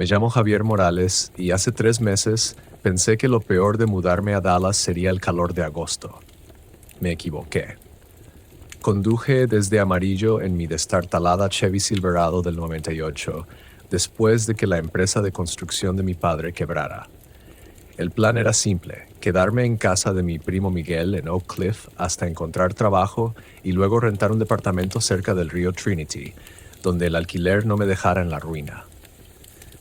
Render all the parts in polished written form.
Me llamo Javier Morales y hace 3 meses pensé que lo peor de mudarme a Dallas sería el calor de agosto. Me equivoqué. Conduje desde Amarillo en mi destartalada Chevy Silverado del 98, después de que la empresa de construcción de mi padre quebrara. El plan era simple: quedarme en casa de mi primo Miguel en Oak Cliff hasta encontrar trabajo y luego rentar un departamento cerca del río Trinity, donde el alquiler no me dejara en la ruina.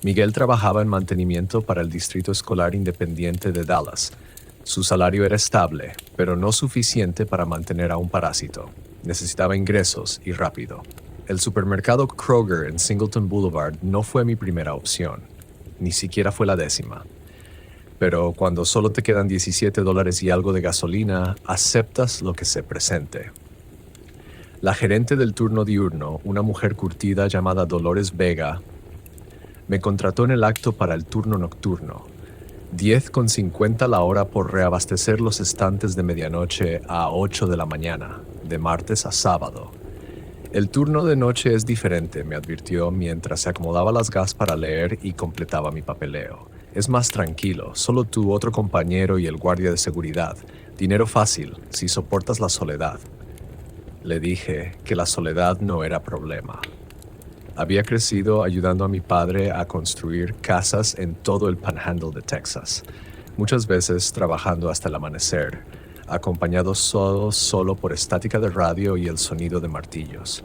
Miguel trabajaba en mantenimiento para el Distrito Escolar Independiente de Dallas. Su salario era estable, pero no suficiente para mantener a un parásito. Necesitaba ingresos y rápido. El supermercado Kroger en Singleton Boulevard no fue mi primera opción. Ni siquiera fue la 10ª. Pero cuando solo te quedan $17 y algo de gasolina, aceptas lo que se presente. La gerente del turno diurno, una mujer curtida llamada Dolores Vega, me contrató en el acto para el turno nocturno. $10.50 la hora por reabastecer los estantes de medianoche a 8 de la mañana, de martes a sábado. El turno de noche es diferente, me advirtió mientras se acomodaba las gas para leer y completaba mi papeleo. Es más tranquilo, solo tú, otro compañero y el guardia de seguridad. Dinero fácil, si soportas la soledad. Le dije que la soledad no era problema. Había crecido ayudando a mi padre a construir casas en todo el Panhandle de Texas, muchas veces trabajando hasta el amanecer, acompañado solo por estática de radio y el sonido de martillos.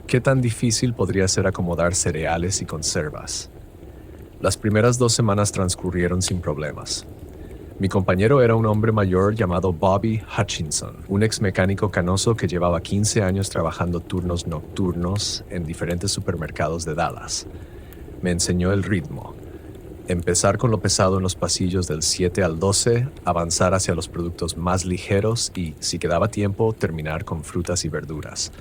¿Qué tan difícil podría ser acomodar cereales y conservas? Las primeras 2 semanas transcurrieron sin problemas. Mi compañero era un hombre mayor llamado Bobby Hutchinson, un ex mecánico canoso que llevaba 15 años trabajando turnos nocturnos en diferentes supermercados de Dallas. Me enseñó el ritmo: empezar con lo pesado en los pasillos del 7 al 12, avanzar hacia los productos más ligeros y, si quedaba tiempo, terminar con frutas y verduras.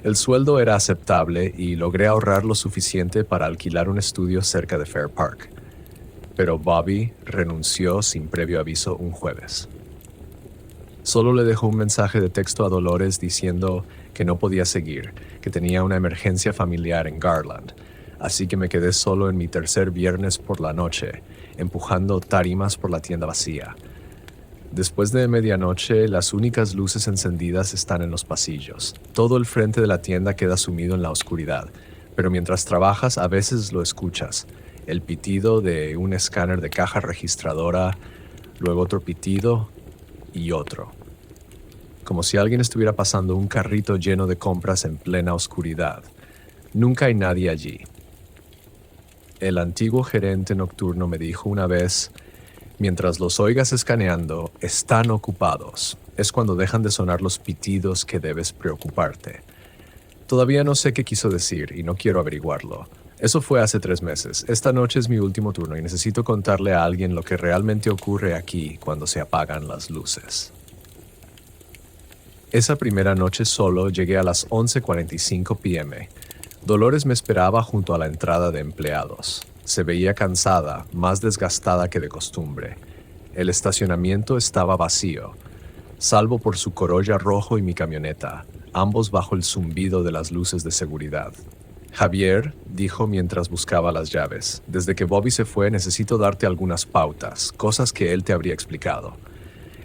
El sueldo era aceptable y logré ahorrar lo suficiente para alquilar un estudio cerca de Fair Park. Pero Bobby renunció sin previo aviso un jueves. Solo le dejó un mensaje de texto a Dolores diciendo que no podía seguir, que tenía una emergencia familiar en Garland, así que me quedé solo en mi tercer viernes por la noche, empujando tarimas por la tienda vacía. Después de medianoche, las únicas luces encendidas están en los pasillos. Todo el frente de la tienda queda sumido en la oscuridad, pero mientras trabajas a veces lo escuchas: el pitido de un escáner de caja registradora, luego otro pitido y otro. Como si alguien estuviera pasando un carrito lleno de compras en plena oscuridad. Nunca hay nadie allí. El antiguo gerente nocturno me dijo una vez: mientras los oigas escaneando, están ocupados. Es cuando dejan de sonar los pitidos que debes preocuparte. Todavía no sé qué quiso decir y no quiero averiguarlo. Eso fue hace 3 meses. Esta noche es mi último turno y necesito contarle a alguien lo que realmente ocurre aquí cuando se apagan las luces. Esa primera noche solo llegué a las 11:45 p.m. Dolores me esperaba junto a la entrada de empleados. Se veía cansada, más desgastada que de costumbre. El estacionamiento estaba vacío, salvo por su Corolla rojo y mi camioneta, ambos bajo el zumbido de las luces de seguridad. Javier, dijo mientras buscaba las llaves, desde que Bobby se fue necesito darte algunas pautas, cosas que él te habría explicado.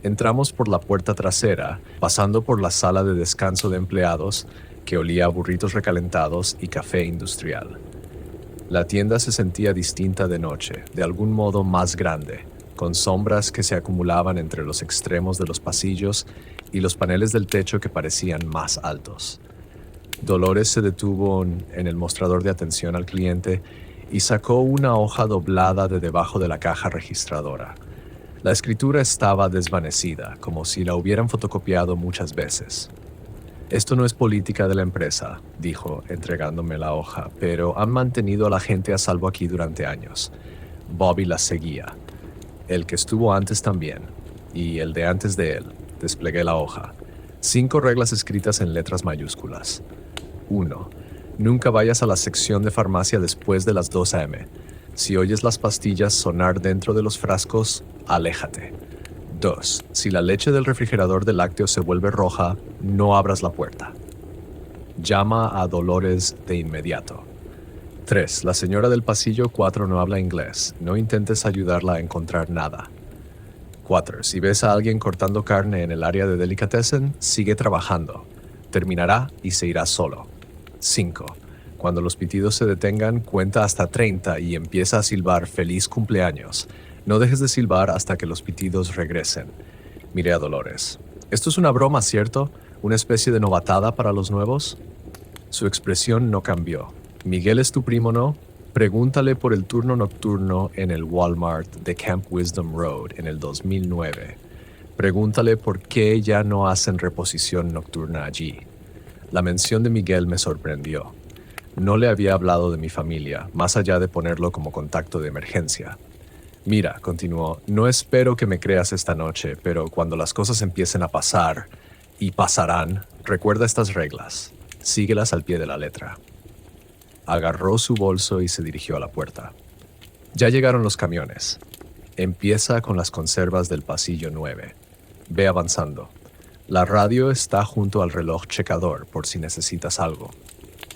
Entramos por la puerta trasera, pasando por la sala de descanso de empleados, que olía a burritos recalentados y café industrial. La tienda se sentía distinta de noche, de algún modo más grande, con sombras que se acumulaban entre los extremos de los pasillos y los paneles del techo que parecían más altos. Dolores se detuvo en el mostrador de atención al cliente y sacó una hoja doblada de debajo de la caja registradora. La escritura estaba desvanecida, como si la hubieran fotocopiado muchas veces. Esto no es política de la empresa, dijo, entregándome la hoja, pero han mantenido a la gente a salvo aquí durante años. Bobby la seguía. El que estuvo antes también, y el de antes de él. Desplegué la hoja. 5 reglas escritas en letras mayúsculas. 1. Nunca vayas a la sección de farmacia después de las 2 a.m. Si oyes las pastillas sonar dentro de los frascos, aléjate. 2. Si la leche del refrigerador de lácteos se vuelve roja, no abras la puerta. Llama a Dolores de inmediato. 3. La señora del pasillo 4 no habla inglés. No intentes ayudarla a encontrar nada. 4. Si ves a alguien cortando carne en el área de delicatessen, sigue trabajando. Terminará y se irá solo. 5. Cuando los pitidos se detengan, cuenta hasta 30 y empieza a silbar feliz cumpleaños. No dejes de silbar hasta que los pitidos regresen. Miré a Dolores. Esto es una broma, ¿cierto? ¿Una especie de novatada para los nuevos? Su expresión no cambió. Miguel es tu primo, ¿no? Pregúntale por el turno nocturno en el Walmart de Camp Wisdom Road en el 2009. Pregúntale por qué ya no hacen reposición nocturna allí. La mención de Miguel me sorprendió. No le había hablado de mi familia, más allá de ponerlo como contacto de emergencia. Mira, continuó, no espero que me creas esta noche, pero cuando las cosas empiecen a pasar, y pasarán, recuerda estas reglas. Síguelas al pie de la letra. Agarró su bolso y se dirigió a la puerta. Ya llegaron los camiones. Empieza con las conservas del pasillo 9. Ve avanzando. La radio está junto al reloj checador por si necesitas algo.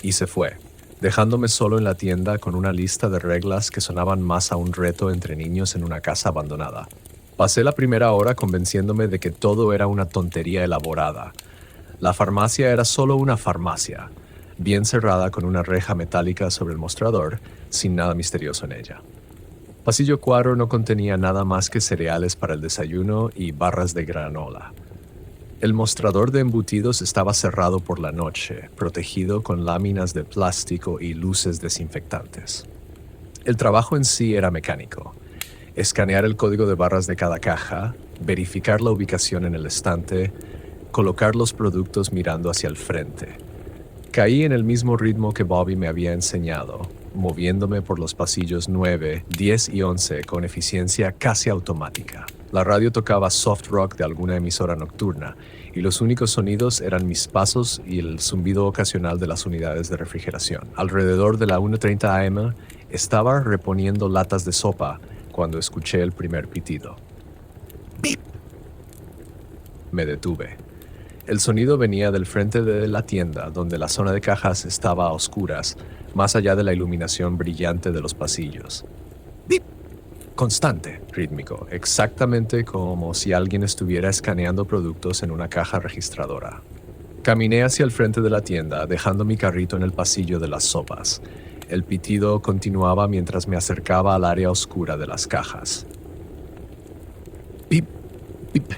Y se fue, dejándome solo en la tienda con una lista de reglas que sonaban más a un reto entre niños en una casa abandonada. Pasé la primera hora convenciéndome de que todo era una tontería elaborada. La farmacia era solo una farmacia, bien cerrada con una reja metálica sobre el mostrador, sin nada misterioso en ella. Pasillo 4 no contenía nada más que cereales para el desayuno y barras de granola. El mostrador de embutidos estaba cerrado por la noche, protegido con láminas de plástico y luces desinfectantes. El trabajo en sí era mecánico. Escanear el código de barras de cada caja, verificar la ubicación en el estante, colocar los productos mirando hacia el frente. Caí en el mismo ritmo que Bobby me había enseñado, moviéndome por los pasillos 9, 10 y 11 con eficiencia casi automática. La radio tocaba soft rock de alguna emisora nocturna, y los únicos sonidos eran mis pasos y el zumbido ocasional de las unidades de refrigeración. Alrededor de la 1:30 am, estaba reponiendo latas de sopa cuando escuché el primer pitido. ¡Bip! Me detuve. El sonido venía del frente de la tienda, donde la zona de cajas estaba a oscuras, más allá de la iluminación brillante de los pasillos. ¡Bip! Constante, rítmico, exactamente como si alguien estuviera escaneando productos en una caja registradora. Caminé hacia el frente de la tienda, dejando mi carrito en el pasillo de las sopas. El pitido continuaba mientras me acercaba al área oscura de las cajas. ¡Bip! ¡Bip!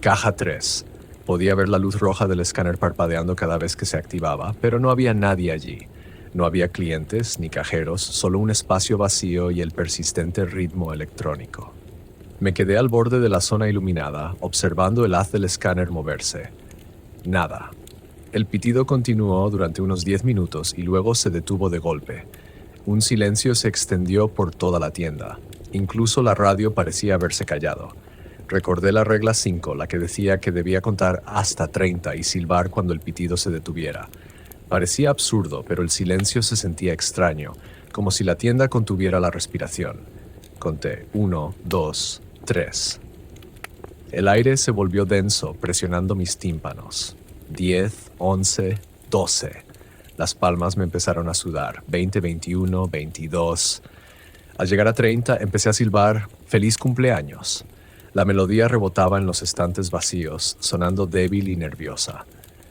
Caja 3. Podía ver la luz roja del escáner parpadeando cada vez que se activaba, pero no había nadie allí. No había clientes ni cajeros, solo un espacio vacío y el persistente ritmo electrónico. Me quedé al borde de la zona iluminada, observando el haz del escáner moverse. Nada. El pitido continuó durante unos 10 minutos y luego se detuvo de golpe. Un silencio se extendió por toda la tienda. Incluso la radio parecía haberse callado. Recordé la regla 5, la que decía que debía contar hasta 30 y silbar cuando el pitido se detuviera. Parecía absurdo, pero el silencio se sentía extraño, como si la tienda contuviera la respiración. Conté 1, 2, 3. El aire se volvió denso, presionando mis tímpanos. 10, 11, 12. Las palmas me empezaron a sudar. 20, 21, 22. Al llegar a 30, empecé a silbar «Feliz cumpleaños». La melodía rebotaba en los estantes vacíos, sonando débil y nerviosa.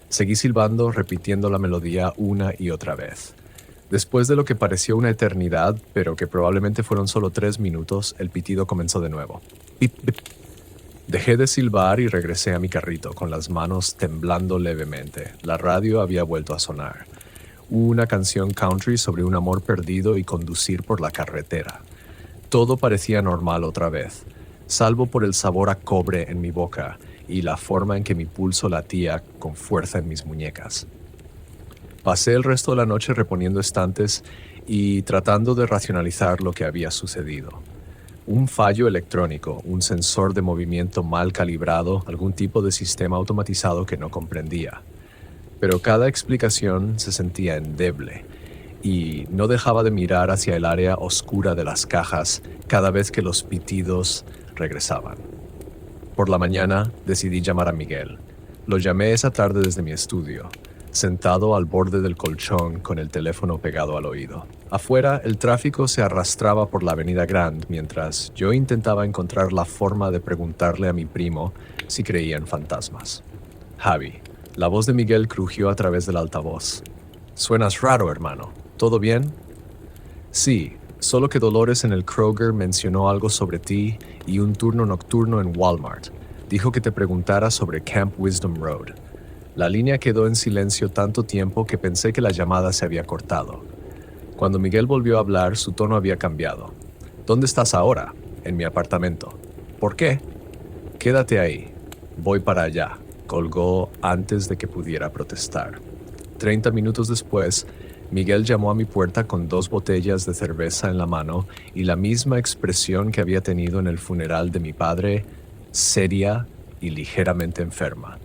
Seguí silbando, repitiendo la melodía una y otra vez. Después de lo que pareció una eternidad, pero que probablemente fueron solo 3 minutos, el pitido comenzó de nuevo. Pip, pip. Dejé de silbar y regresé a mi carrito, con las manos temblando levemente. La radio había vuelto a sonar. Una canción country sobre un amor perdido y conducir por la carretera. Todo parecía normal otra vez, salvo por el sabor a cobre en mi boca y la forma en que mi pulso latía con fuerza en mis muñecas. Pasé el resto de la noche reponiendo estantes y tratando de racionalizar lo que había sucedido. Un fallo electrónico, un sensor de movimiento mal calibrado, algún tipo de sistema automatizado que no comprendía. Pero cada explicación se sentía endeble y no dejaba de mirar hacia el área oscura de las cajas cada vez que los pitidos regresaban. Por la mañana decidí llamar a Miguel. Lo llamé esa tarde desde mi estudio. sentado al borde del colchón con el teléfono pegado al oído. Afuera, el tráfico se arrastraba por la avenida Grand mientras yo intentaba encontrar la forma de preguntarle a mi primo si creía en fantasmas. Javi, la voz de Miguel crujió a través del altavoz. Suenas raro, hermano. ¿Todo bien? Sí, solo que Dolores en el Kroger mencionó algo sobre ti y un turno nocturno en Walmart. Dijo que te preguntara sobre Camp Wisdom Road. La línea quedó en silencio tanto tiempo que pensé que la llamada se había cortado. Cuando Miguel volvió a hablar, su tono había cambiado. ¿Dónde estás ahora? En mi apartamento. ¿Por qué? Quédate ahí. Voy para allá. Colgó antes de que pudiera protestar. 30 minutos después, Miguel llamó a mi puerta con 2 botellas de cerveza en la mano y la misma expresión que había tenido en el funeral de mi padre, seria y ligeramente enferma.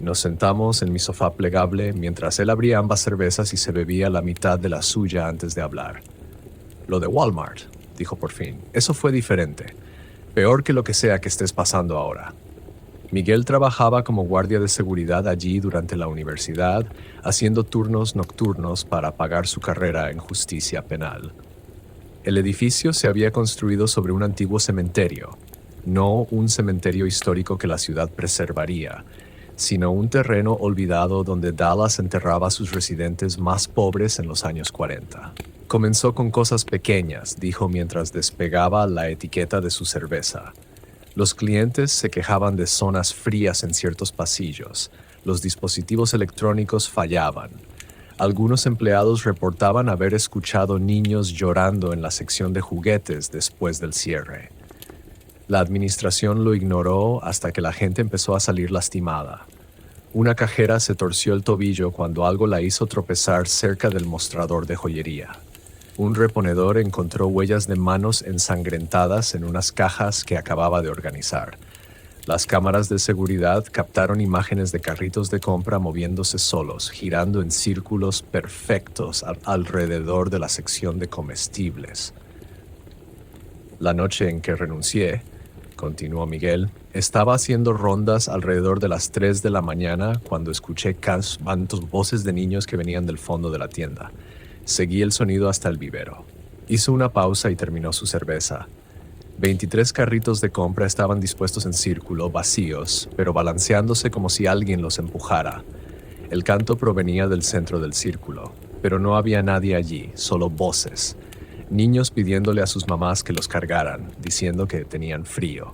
Nos sentamos en mi sofá plegable mientras él abría ambas cervezas y se bebía la mitad de la suya antes de hablar. Lo de Walmart, dijo por fin, eso fue diferente. Peor que lo que sea que estés pasando ahora. Miguel trabajaba como guardia de seguridad allí durante la universidad, haciendo turnos nocturnos para pagar su carrera en justicia penal. El edificio se había construido sobre un antiguo cementerio, no un cementerio histórico que la ciudad preservaría, sino un terreno olvidado donde Dallas enterraba a sus residentes más pobres en los años 40. Comenzó con cosas pequeñas, dijo mientras despegaba la etiqueta de su cerveza. Los clientes se quejaban de zonas frías en ciertos pasillos. Los dispositivos electrónicos fallaban. Algunos empleados reportaban haber escuchado niños llorando en la sección de juguetes después del cierre. La administración lo ignoró hasta que la gente empezó a salir lastimada. Una cajera se torció el tobillo cuando algo la hizo tropezar cerca del mostrador de joyería. Un reponedor encontró huellas de manos ensangrentadas en unas cajas que acababa de organizar. Las cámaras de seguridad captaron imágenes de carritos de compra moviéndose solos, girando en círculos perfectos alrededor de la sección de comestibles. La noche en que renuncié, continuó Miguel, estaba haciendo rondas alrededor de las 3 de la mañana cuando escuché voces de niños que venían del fondo de la tienda. Seguí el sonido hasta el vivero. Hizo una pausa y terminó su cerveza. 23 carritos de compra estaban dispuestos en círculo, vacíos, pero balanceándose como si alguien los empujara. El canto provenía del centro del círculo, pero no había nadie allí, solo voces. Niños pidiéndole a sus mamás que los cargaran, diciendo que tenían frío.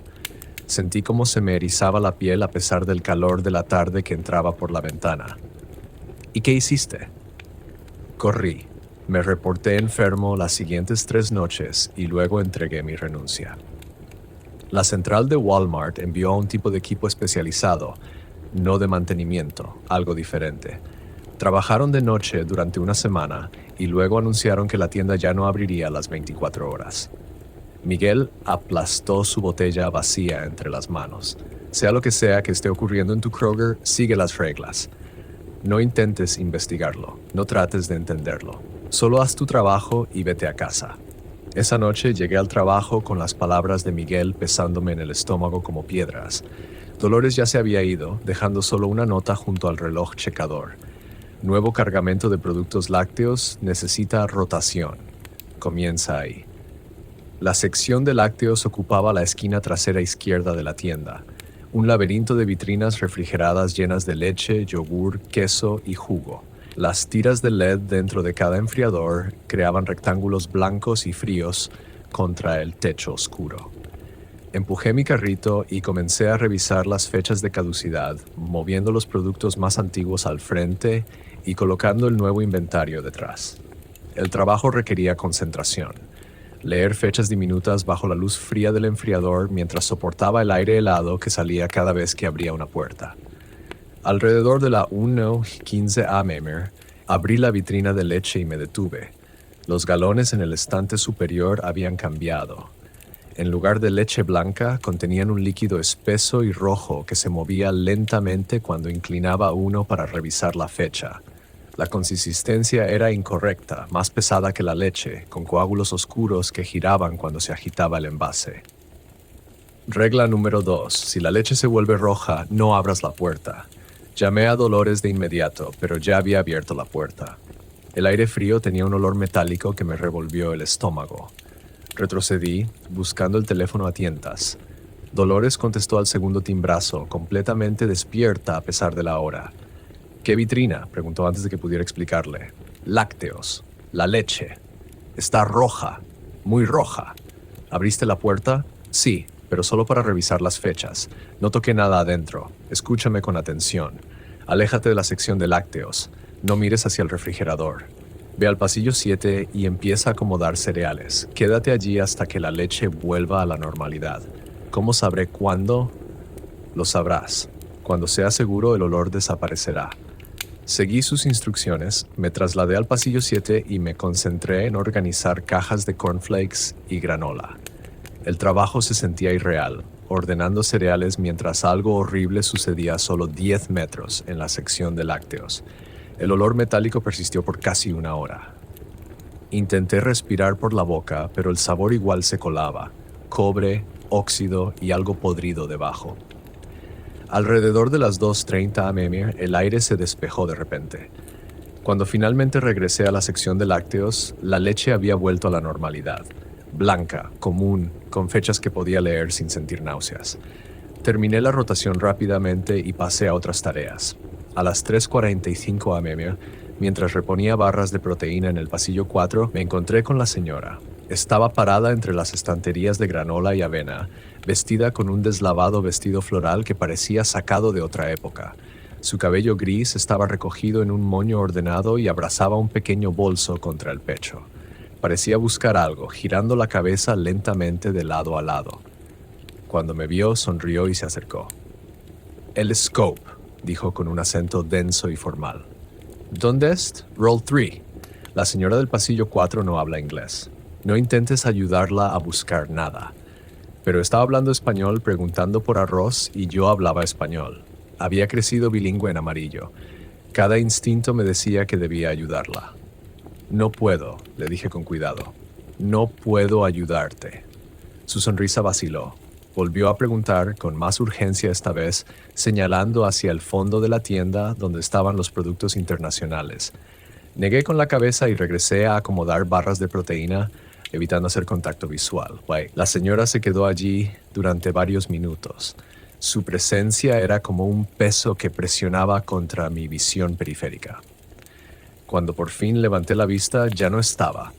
Sentí como se me erizaba la piel a pesar del calor de la tarde que entraba por la ventana. ¿Y qué hiciste? Corrí. Me reporté enfermo las siguientes 3 noches y luego entregué mi renuncia. La central de Walmart envió a un tipo de equipo especializado, no de mantenimiento, algo diferente. Trabajaron de noche durante una semana y luego anunciaron que la tienda ya no abriría las 24 horas. Miguel aplastó su botella vacía entre las manos. Sea lo que sea que esté ocurriendo en tu Kroger, sigue las reglas. No intentes investigarlo, no trates de entenderlo. Solo haz tu trabajo y vete a casa. Esa noche llegué al trabajo con las palabras de Miguel pesándome en el estómago como piedras. Dolores ya se había ido, dejando solo una nota junto al reloj checador. Nuevo cargamento de productos lácteos necesita rotación. Comienza ahí. La sección de lácteos ocupaba la esquina trasera izquierda de la tienda. Un laberinto de vitrinas refrigeradas llenas de leche, yogur, queso y jugo. Las tiras de LED dentro de cada enfriador creaban rectángulos blancos y fríos contra el techo oscuro. Empujé mi carrito y comencé a revisar las fechas de caducidad, moviendo los productos más antiguos al frente y colocando el nuevo inventario detrás. El trabajo requería concentración. Leer fechas diminutas bajo la luz fría del enfriador mientras soportaba el aire helado que salía cada vez que abría una puerta. Alrededor de la 1:15 am, abrí la vitrina de leche y me detuve. Los galones en el estante superior habían cambiado. En lugar de leche blanca, contenían un líquido espeso y rojo que se movía lentamente cuando inclinaba uno para revisar la fecha. La consistencia era incorrecta, más pesada que la leche, con coágulos oscuros que giraban cuando se agitaba el envase. Regla número 2. Si la leche se vuelve roja, no abras la puerta. Llamé a Dolores de inmediato, pero ya había abierto la puerta. El aire frío tenía un olor metálico que me revolvió el estómago. Retrocedí, buscando el teléfono a tientas. Dolores contestó al segundo timbrazo, completamente despierta a pesar de la hora. ¿Qué vitrina?, preguntó antes de que pudiera explicarle. Lácteos. La leche. Está roja. Muy roja. ¿Abriste la puerta? Sí, pero solo para revisar las fechas. No toqué nada adentro. Escúchame con atención. Aléjate de la sección de lácteos. No mires hacia el refrigerador. Ve al pasillo 7 y empieza a acomodar cereales. Quédate allí hasta que la leche vuelva a la normalidad. ¿Cómo sabré cuándo? Lo sabrás. Cuando sea seguro, el olor desaparecerá. Seguí sus instrucciones, me trasladé al pasillo 7 y me concentré en organizar cajas de cornflakes y granola. El trabajo se sentía irreal, ordenando cereales mientras algo horrible sucedía a solo 10 metros en la sección de lácteos. El olor metálico persistió por casi una hora. Intenté respirar por la boca, pero el sabor igual se colaba. Cobre, óxido y algo podrido debajo. Alrededor de las 2:30 am, el aire se despejó de repente. Cuando finalmente regresé a la sección de lácteos, la leche había vuelto a la normalidad. Blanca, común, con fechas que podía leer sin sentir náuseas. Terminé la rotación rápidamente y pasé a otras tareas. A las 3:45 am, mientras reponía barras de proteína en el pasillo 4, me encontré con la señora. Estaba parada entre las estanterías de granola y avena, vestida con un deslavado vestido floral que parecía sacado de otra época. Su cabello gris estaba recogido en un moño ordenado y abrazaba un pequeño bolso contra el pecho. Parecía buscar algo, girando la cabeza lentamente de lado a lado. Cuando me vio, sonrió y se acercó. «El scope», dijo con un acento denso y formal. «¿Dónde es? Roll 3. La señora del pasillo 4 no habla inglés. No intentes ayudarla a buscar nada». Pero estaba hablando español preguntando por arroz y yo hablaba español. Había crecido bilingüe en Amarillo. Cada instinto me decía que debía ayudarla. «No puedo», le dije con cuidado. «No puedo ayudarte». Su sonrisa vaciló. Volvió a preguntar, con más urgencia esta vez, señalando hacia el fondo de la tienda donde estaban los productos internacionales. Negué con la cabeza y regresé a acomodar barras de proteína, evitando hacer contacto visual. La señora se quedó allí durante varios minutos. Su presencia era como un peso que presionaba contra mi visión periférica. Cuando por fin levanté la vista, ya no estaba,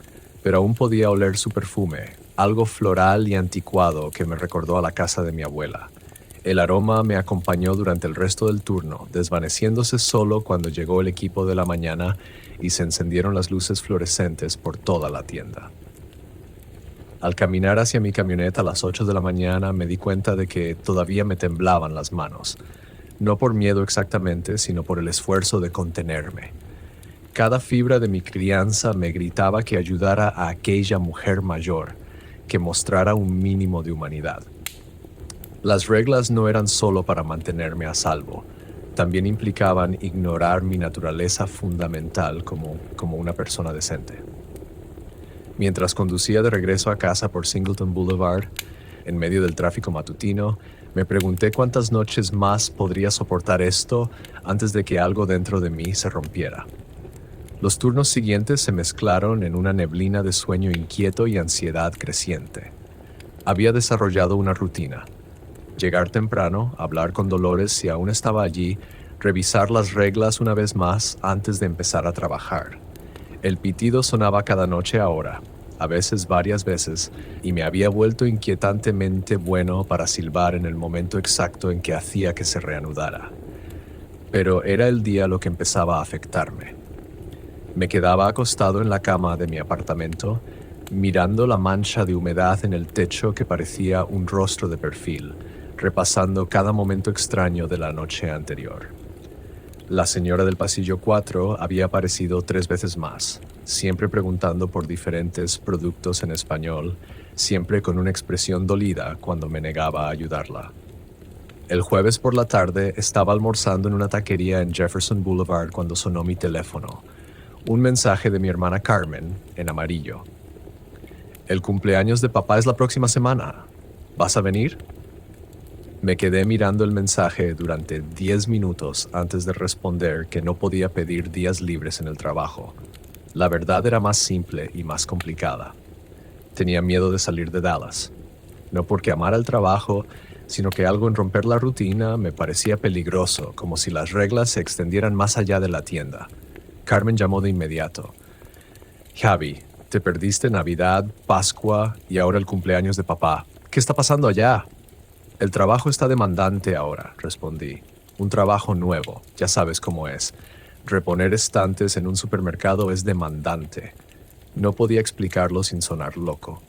pero aún podía oler su perfume, algo floral y anticuado que me recordó a la casa de mi abuela. El aroma me acompañó durante el resto del turno, desvaneciéndose solo cuando llegó el equipo de la mañana y se encendieron las luces fluorescentes por toda la tienda. Al caminar hacia mi camioneta a las 8 de la mañana me di cuenta de que todavía me temblaban las manos. No por miedo exactamente, sino por el esfuerzo de contenerme. Cada fibra de mi crianza me gritaba que ayudara a aquella mujer mayor, que mostrara un mínimo de humanidad. Las reglas no eran solo para mantenerme a salvo, también implicaban ignorar mi naturaleza fundamental como una persona decente. Mientras conducía de regreso a casa por Singleton Boulevard, en medio del tráfico matutino, me pregunté cuántas noches más podría soportar esto antes de que algo dentro de mí se rompiera. Los turnos siguientes se mezclaron en una neblina de sueño inquieto y ansiedad creciente. Había desarrollado una rutina. Llegar temprano, hablar con Dolores si aún estaba allí, revisar las reglas una vez más antes de empezar a trabajar. El pitido sonaba cada noche ahora, a veces varias veces, y me había vuelto inquietantemente bueno para silbar en el momento exacto en que hacía que se reanudara. Pero era el día lo que empezaba a afectarme. Me quedaba acostado en la cama de mi apartamento, mirando la mancha de humedad en el techo que parecía un rostro de perfil, repasando cada momento extraño de la noche anterior. La señora del pasillo 4 había aparecido 3 veces más, siempre preguntando por diferentes productos en español, siempre con una expresión dolida cuando me negaba a ayudarla. El jueves por la tarde estaba almorzando en una taquería en Jefferson Boulevard cuando sonó mi teléfono. Un mensaje de mi hermana Carmen, en amarillo. «El cumpleaños de papá es la próxima semana. ¿Vas a venir?» Me quedé mirando el mensaje durante 10 minutos antes de responder que no podía pedir días libres en el trabajo. La verdad era más simple y más complicada. Tenía miedo de salir de Dallas. No porque amara el trabajo, sino que algo en romper la rutina me parecía peligroso, como si las reglas se extendieran más allá de la tienda. Carmen llamó de inmediato. Javi, te perdiste Navidad, Pascua y ahora el cumpleaños de papá. ¿Qué está pasando allá? El trabajo está demandante ahora, respondí. Un trabajo nuevo, ya sabes cómo es. Reponer estantes en un supermercado es demandante. No podía explicarlo sin sonar loco.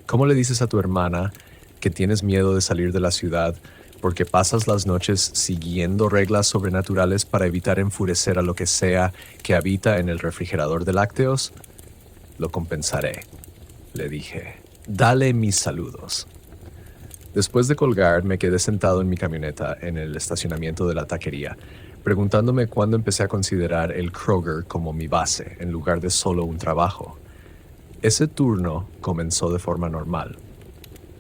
¿Cómo le dices a tu hermana que tienes miedo de salir de la ciudad porque pasas las noches siguiendo reglas sobrenaturales para evitar enfurecer a lo que sea que habita en el refrigerador de lácteos? Lo compensaré, le dije. Dale mis saludos. Después de colgar, me quedé sentado en mi camioneta en el estacionamiento de la taquería, preguntándome cuándo empecé a considerar el Kroger como mi base, en lugar de solo un trabajo. Ese turno comenzó de forma normal.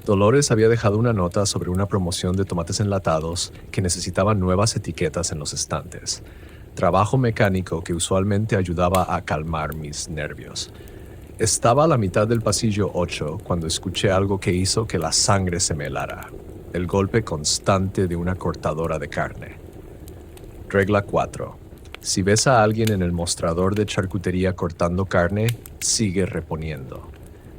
Dolores había dejado una nota sobre una promoción de tomates enlatados que necesitaban nuevas etiquetas en los estantes. Trabajo mecánico que usualmente ayudaba a calmar mis nervios. Estaba a la mitad del pasillo 8 cuando escuché algo que hizo que la sangre se me helara. El golpe constante de una cortadora de carne. Regla 4. Si ves a alguien en el mostrador de charcutería cortando carne, sigue reponiendo.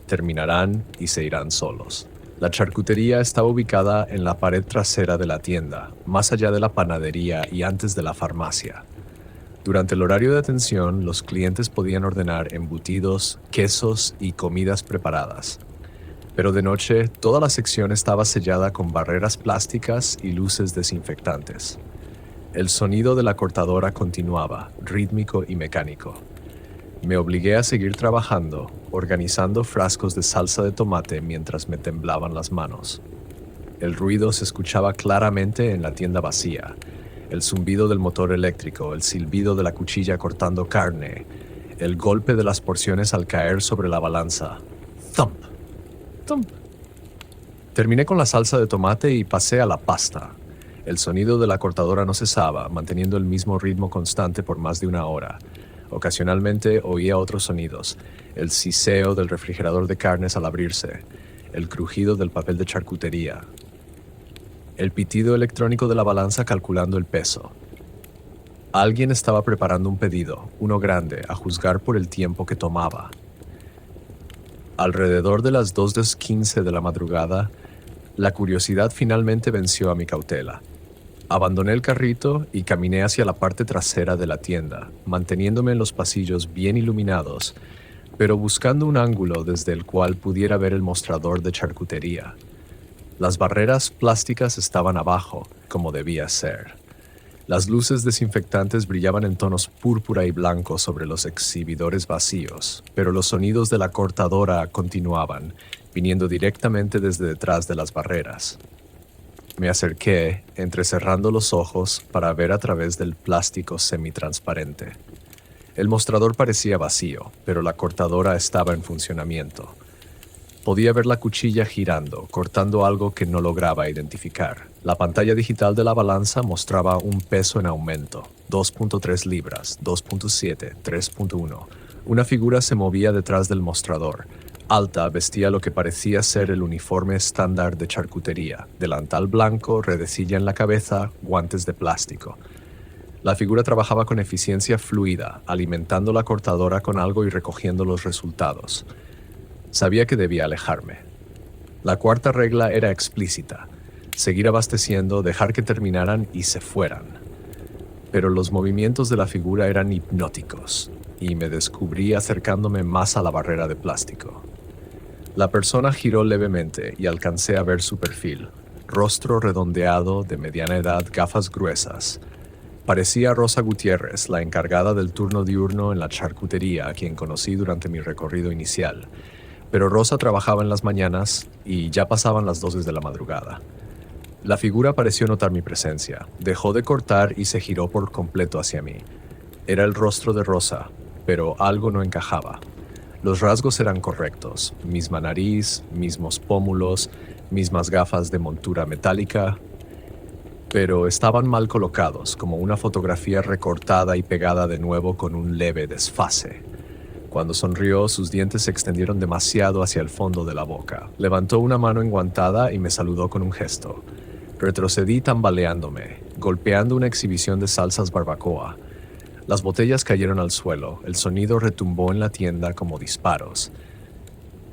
Terminarán y se irán solos. La charcutería estaba ubicada en la pared trasera de la tienda, más allá de la panadería y antes de la farmacia. Durante el horario de atención, los clientes podían ordenar embutidos, quesos y comidas preparadas. Pero de noche, toda la sección estaba sellada con barreras plásticas y luces desinfectantes. El sonido de la cortadora continuaba, rítmico y mecánico. Me obligué a seguir trabajando, organizando frascos de salsa de tomate mientras me temblaban las manos. El ruido se escuchaba claramente en la tienda vacía. El zumbido del motor eléctrico, el silbido de la cuchilla cortando carne, el golpe de las porciones al caer sobre la balanza. ¡Thump! ¡Thump! Terminé con la salsa de tomate y pasé a la pasta. El sonido de la cortadora no cesaba, manteniendo el mismo ritmo constante por más de una hora. Ocasionalmente oía otros sonidos, el siseo del refrigerador de carnes al abrirse, el crujido del papel de charcutería, el pitido electrónico de la balanza calculando el peso. Alguien estaba preparando un pedido, uno grande, a juzgar por el tiempo que tomaba. Alrededor de las 2:15 de la madrugada, la curiosidad finalmente venció a mi cautela. Abandoné el carrito y caminé hacia la parte trasera de la tienda, manteniéndome en los pasillos bien iluminados, pero buscando un ángulo desde el cual pudiera ver el mostrador de charcutería. Las barreras plásticas estaban abajo, como debía ser. Las luces desinfectantes brillaban en tonos púrpura y blanco sobre los exhibidores vacíos, pero los sonidos de la cortadora continuaban, viniendo directamente desde detrás de las barreras. Me acerqué, entrecerrando los ojos para ver a través del plástico semitransparente. El mostrador parecía vacío, pero la cortadora estaba en funcionamiento. Podía ver la cuchilla girando, cortando algo que no lograba identificar. La pantalla digital de la balanza mostraba un peso en aumento, 2.3 libras, 2.7, 3.1. Una figura se movía detrás del mostrador. Alta, vestía lo que parecía ser el uniforme estándar de charcutería, delantal blanco, redecilla en la cabeza, guantes de plástico. La figura trabajaba con eficiencia fluida, alimentando la cortadora con algo y recogiendo los resultados. Sabía que debía alejarme. La cuarta regla era explícita: seguir abasteciendo, dejar que terminaran y se fueran. Pero los movimientos de la figura eran hipnóticos, y me descubrí acercándome más a la barrera de plástico. La persona giró levemente y alcancé a ver su perfil. Rostro redondeado, de mediana edad, gafas gruesas. Parecía Rosa Gutiérrez, la encargada del turno diurno en la charcutería, a quien conocí durante mi recorrido inicial. Pero Rosa trabajaba en las mañanas y ya pasaban las 12 de la madrugada. La figura pareció notar mi presencia. Dejó de cortar y se giró por completo hacia mí. Era el rostro de Rosa, pero algo no encajaba. Los rasgos eran correctos: misma nariz, mismos pómulos, mismas gafas de montura metálica. pero estaban mal colocados, como una fotografía recortada y pegada de nuevo con un leve desfase. Cuando sonrió, sus dientes se extendieron demasiado hacia el fondo de la boca. Levantó una mano enguantada y me saludó con un gesto. Retrocedí tambaleándome, golpeando una exhibición de salsas barbacoa. Las botellas cayeron al suelo, el sonido retumbó en la tienda como disparos.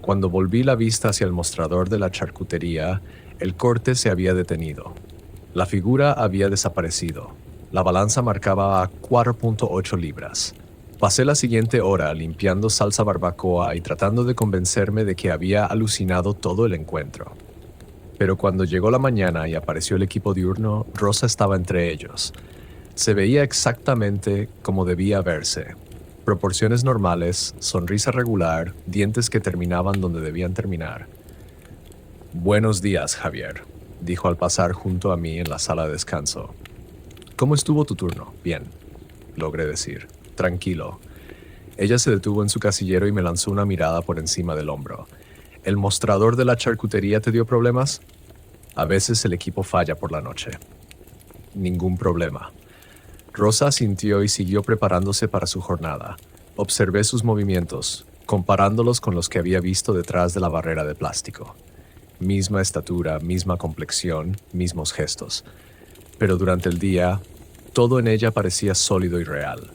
Cuando volví la vista hacia el mostrador de la charcutería, el corte se había detenido. La figura había desaparecido. La balanza marcaba a 4.8 libras. Pasé la siguiente hora limpiando salsa barbacoa y tratando de convencerme de que había alucinado todo el encuentro. Pero cuando llegó la mañana y apareció el equipo diurno, Rosa estaba entre ellos. Se veía exactamente como debía verse. Proporciones normales, sonrisa regular, dientes que terminaban donde debían terminar. «Buenos días, Javier», dijo al pasar junto a mí en la sala de descanso. «¿Cómo estuvo tu turno?» «Bien», logré decir. «Tranquilo». Ella se detuvo en su casillero y me lanzó una mirada por encima del hombro. «¿El mostrador de la charcutería te dio problemas?» «A veces el equipo falla por la noche». «Ningún problema». Rosa asintió y siguió preparándose para su jornada. Observé sus movimientos, comparándolos con los que había visto detrás de la barrera de plástico. Misma estatura, misma complexión, mismos gestos. Pero durante el día, todo en ella parecía sólido y real.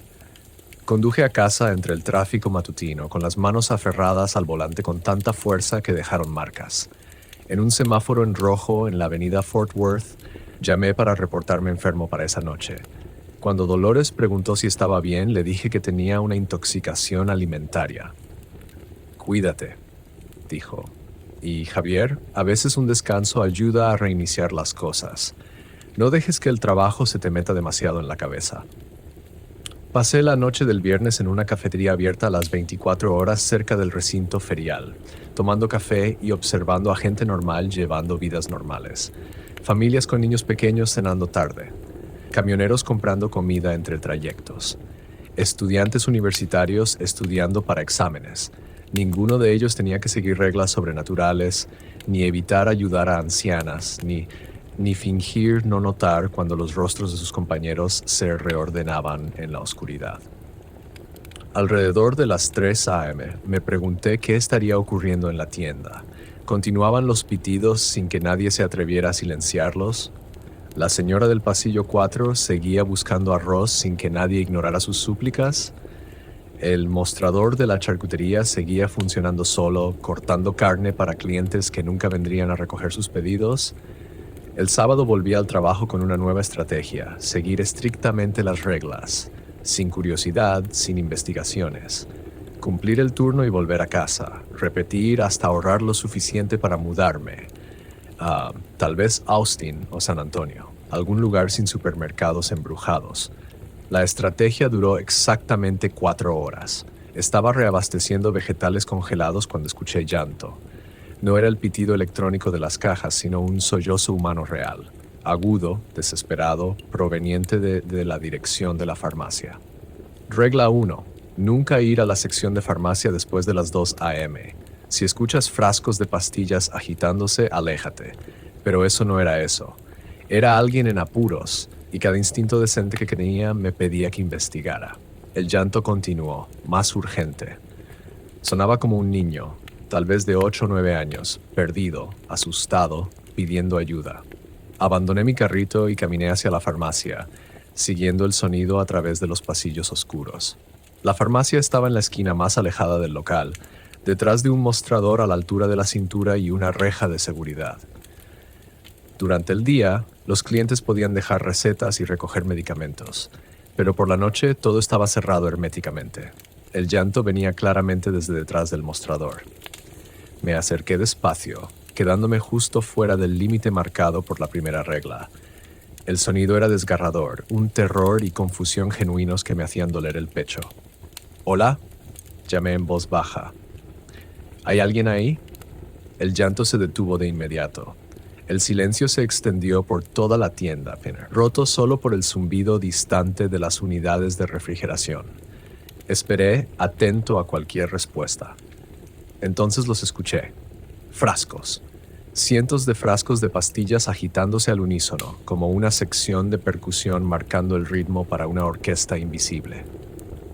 Conduje a casa entre el tráfico matutino, con las manos aferradas al volante con tanta fuerza que dejaron marcas. En un semáforo en rojo en la avenida Fort Worth, llamé para reportarme enfermo para esa noche. Cuando Dolores preguntó si estaba bien, le dije que tenía una intoxicación alimentaria. «Cuídate», dijo. «Y, Javier, a veces un descanso ayuda a reiniciar las cosas. No dejes que el trabajo se te meta demasiado en la cabeza». Pasé la noche del viernes en una cafetería abierta a las 24 horas cerca del recinto ferial, tomando café y observando a gente normal llevando vidas normales. Familias con niños pequeños cenando tarde. Camioneros comprando comida entre trayectos. Estudiantes universitarios estudiando para exámenes. Ninguno de ellos tenía que seguir reglas sobrenaturales, ni evitar ayudar a ancianas, ni fingir no notar cuando los rostros de sus compañeros se reordenaban en la oscuridad. Alrededor de las 3 a.m. me pregunté qué estaría ocurriendo en la tienda. ¿Continuaban los pitidos sin que nadie se atreviera a silenciarlos? ¿La señora del pasillo 4 seguía buscando arroz sin que nadie ignorara sus súplicas? ¿El mostrador de la charcutería seguía funcionando solo, cortando carne para clientes que nunca vendrían a recoger sus pedidos? El sábado volví al trabajo con una nueva estrategia: seguir estrictamente las reglas, sin curiosidad, sin investigaciones. Cumplir el turno y volver a casa, repetir hasta ahorrar lo suficiente para mudarme. Tal vez Austin o San Antonio, algún lugar sin supermercados embrujados. La estrategia duró exactamente 4 horas. Estaba reabasteciendo vegetales congelados cuando escuché llanto. No era el pitido electrónico de las cajas, sino un sollozo humano real, agudo, desesperado, proveniente de la dirección de la farmacia. Regla 1. Nunca ir a la sección de farmacia después de las 2 a.m. Si escuchas frascos de pastillas agitándose, aléjate. Pero eso no era eso. Era alguien en apuros, y cada instinto decente que tenía me pedía que investigara. El llanto continuó, más urgente. Sonaba como un niño, tal vez de 8 o 9 años, perdido, asustado, pidiendo ayuda. Abandoné mi carrito y caminé hacia la farmacia, siguiendo el sonido a través de los pasillos oscuros. La farmacia estaba en la esquina más alejada del local, detrás de un mostrador a la altura de la cintura y una reja de seguridad. Durante el día, los clientes podían dejar recetas y recoger medicamentos, pero por la noche todo estaba cerrado herméticamente. El llanto venía claramente desde detrás del mostrador. Me acerqué despacio, quedándome justo fuera del límite marcado por la primera regla. El sonido era desgarrador, un terror y confusión genuinos que me hacían doler el pecho. «¿Hola?», llamé en voz baja. «¿Hay alguien ahí?». El llanto se detuvo de inmediato. El silencio se extendió por toda la tienda, roto solo por el zumbido distante de las unidades de refrigeración. Esperé, atento a cualquier respuesta. Entonces los escuché. Frascos. Cientos de frascos de pastillas agitándose al unísono, como una sección de percusión marcando el ritmo para una orquesta invisible.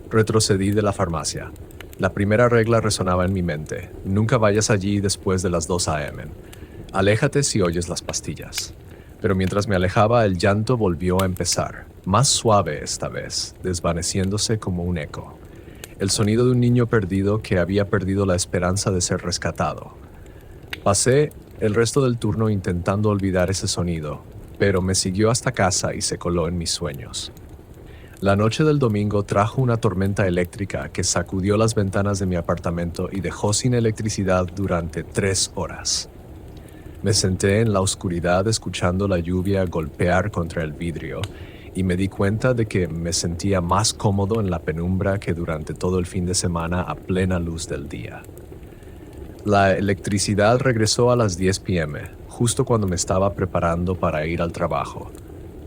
Retrocedí de la farmacia. La primera regla resonaba en mi mente: nunca vayas allí después de las 2 a.m. Aléjate si oyes las pastillas. Pero mientras me alejaba, el llanto volvió a empezar, más suave esta vez, desvaneciéndose como un eco. El sonido de un niño perdido que había perdido la esperanza de ser rescatado. Pasé el resto del turno intentando olvidar ese sonido, pero me siguió hasta casa y se coló en mis sueños. La noche del domingo trajo una tormenta eléctrica que sacudió las ventanas de mi apartamento y dejó sin electricidad durante 3 horas. Me senté en la oscuridad escuchando la lluvia golpear contra el vidrio y me di cuenta de que me sentía más cómodo en la penumbra que durante todo el fin de semana a plena luz del día. La electricidad regresó a las 10 p.m., justo cuando me estaba preparando para ir al trabajo.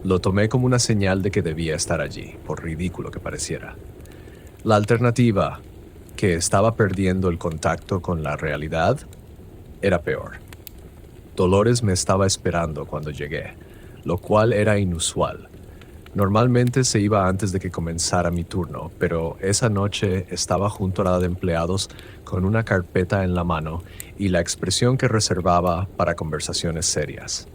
Lo tomé como una señal de que debía estar allí, por ridículo que pareciera. La alternativa, que estaba perdiendo el contacto con la realidad, era peor. Dolores me estaba esperando cuando llegué, lo cual era inusual. Normalmente se iba antes de que comenzara mi turno, pero esa noche estaba junto a la de empleados con una carpeta en la mano y la expresión que reservaba para conversaciones serias.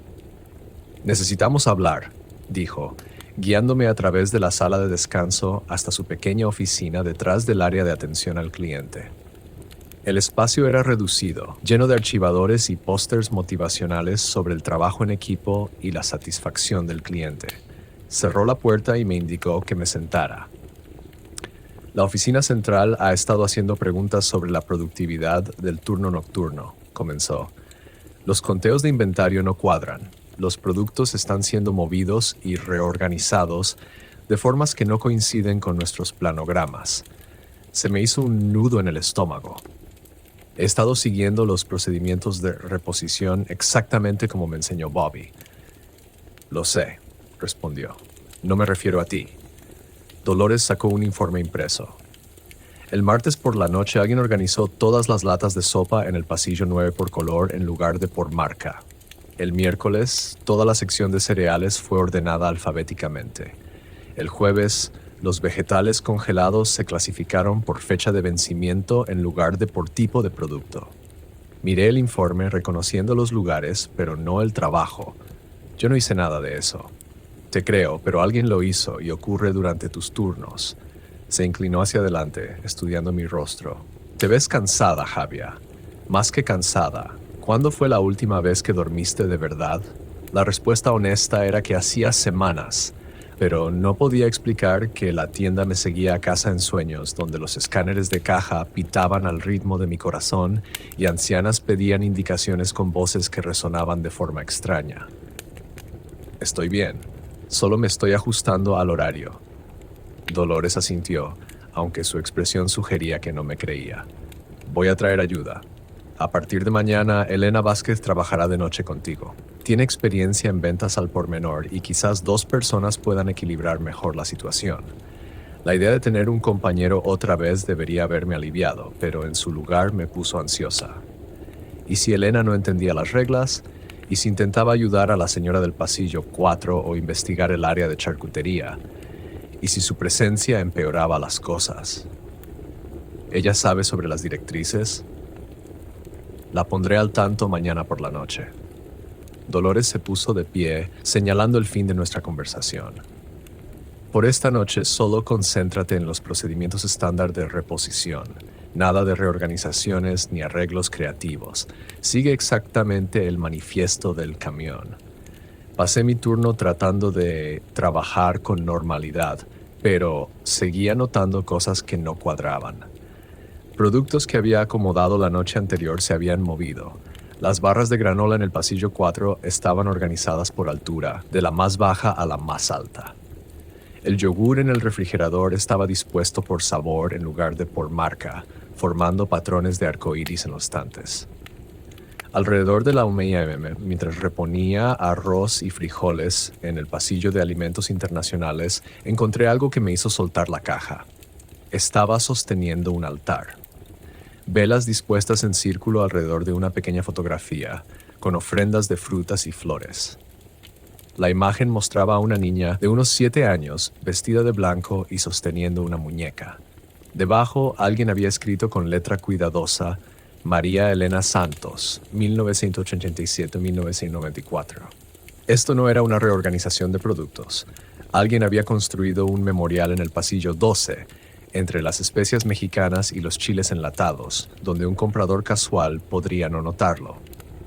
«Necesitamos hablar», dijo, guiándome a través de la sala de descanso hasta su pequeña oficina detrás del área de atención al cliente. El espacio era reducido, lleno de archivadores y pósters motivacionales sobre el trabajo en equipo y la satisfacción del cliente. Cerró la puerta y me indicó que me sentara. La oficina central ha estado haciendo preguntas sobre la productividad del turno nocturno, comenzó. Los conteos de inventario no cuadran. Los productos están siendo movidos y reorganizados de formas que no coinciden con nuestros planogramas. Se me hizo un nudo en el estómago. He estado siguiendo los procedimientos de reposición exactamente como me enseñó Bobby. Lo sé, respondió. No me refiero a ti. Dolores sacó un informe impreso. El martes por la noche alguien organizó todas las latas de sopa en el pasillo 9 por color en lugar de por marca. El miércoles, toda la sección de cereales fue ordenada alfabéticamente. El jueves, los vegetales congelados se clasificaron por fecha de vencimiento en lugar de por tipo de producto. Miré el informe reconociendo los lugares, pero no el trabajo. Yo no hice nada de eso. Te creo, pero alguien lo hizo y ocurre durante tus turnos. Se inclinó hacia adelante, estudiando mi rostro. Te ves cansada, Javier. Más que cansada. ¿Cuándo fue la última vez que dormiste de verdad? La respuesta honesta era que hacía semanas, pero no podía explicar que la tienda me seguía a casa en sueños, donde los escáneres de caja pitaban al ritmo de mi corazón y ancianas pedían indicaciones con voces que resonaban de forma extraña. Estoy bien, solo me estoy ajustando al horario. Dolores asintió, aunque su expresión sugería que no me creía. Voy a traer ayuda. A partir de mañana, Elena Vázquez trabajará de noche contigo. Tiene experiencia en ventas al por menor y quizás 2 personas puedan equilibrar mejor la situación. La idea de tener un compañero otra vez debería haberme aliviado, pero en su lugar me puso ansiosa. ¿Y si Elena no entendía las reglas? ¿Y si intentaba ayudar a la señora del pasillo 4 o investigar el área de charcutería? ¿Y si su presencia empeoraba las cosas? ¿Ella sabe sobre las directrices? La pondré al tanto mañana por la noche. Dolores se puso de pie, señalando el fin de nuestra conversación. Por esta noche solo concéntrate en los procedimientos estándar de reposición. Nada de reorganizaciones ni arreglos creativos. Sigue exactamente el manifiesto del camión. Pasé mi turno tratando de trabajar con normalidad, pero seguía notando cosas que no cuadraban. Productos que había acomodado la noche anterior se habían movido. Las barras de granola en el pasillo 4 estaban organizadas por altura, de la más baja a la más alta. El yogur en el refrigerador estaba dispuesto por sabor en lugar de por marca, formando patrones de arcoíris en los estantes. Alrededor de la 1 a.m., mientras reponía arroz y frijoles en el pasillo de alimentos internacionales, encontré algo que me hizo soltar la caja. Estaba sosteniendo un altar. Velas dispuestas en círculo alrededor de una pequeña fotografía, con ofrendas de frutas y flores. La imagen mostraba a una niña de unos 7 años, vestida de blanco y sosteniendo una muñeca. Debajo, alguien había escrito con letra cuidadosa: María Elena Santos, 1987-1994. Esto no era una reorganización de productos. Alguien había construido un memorial en el pasillo 12, entre las especias mexicanas y los chiles enlatados, donde un comprador casual podría no notarlo.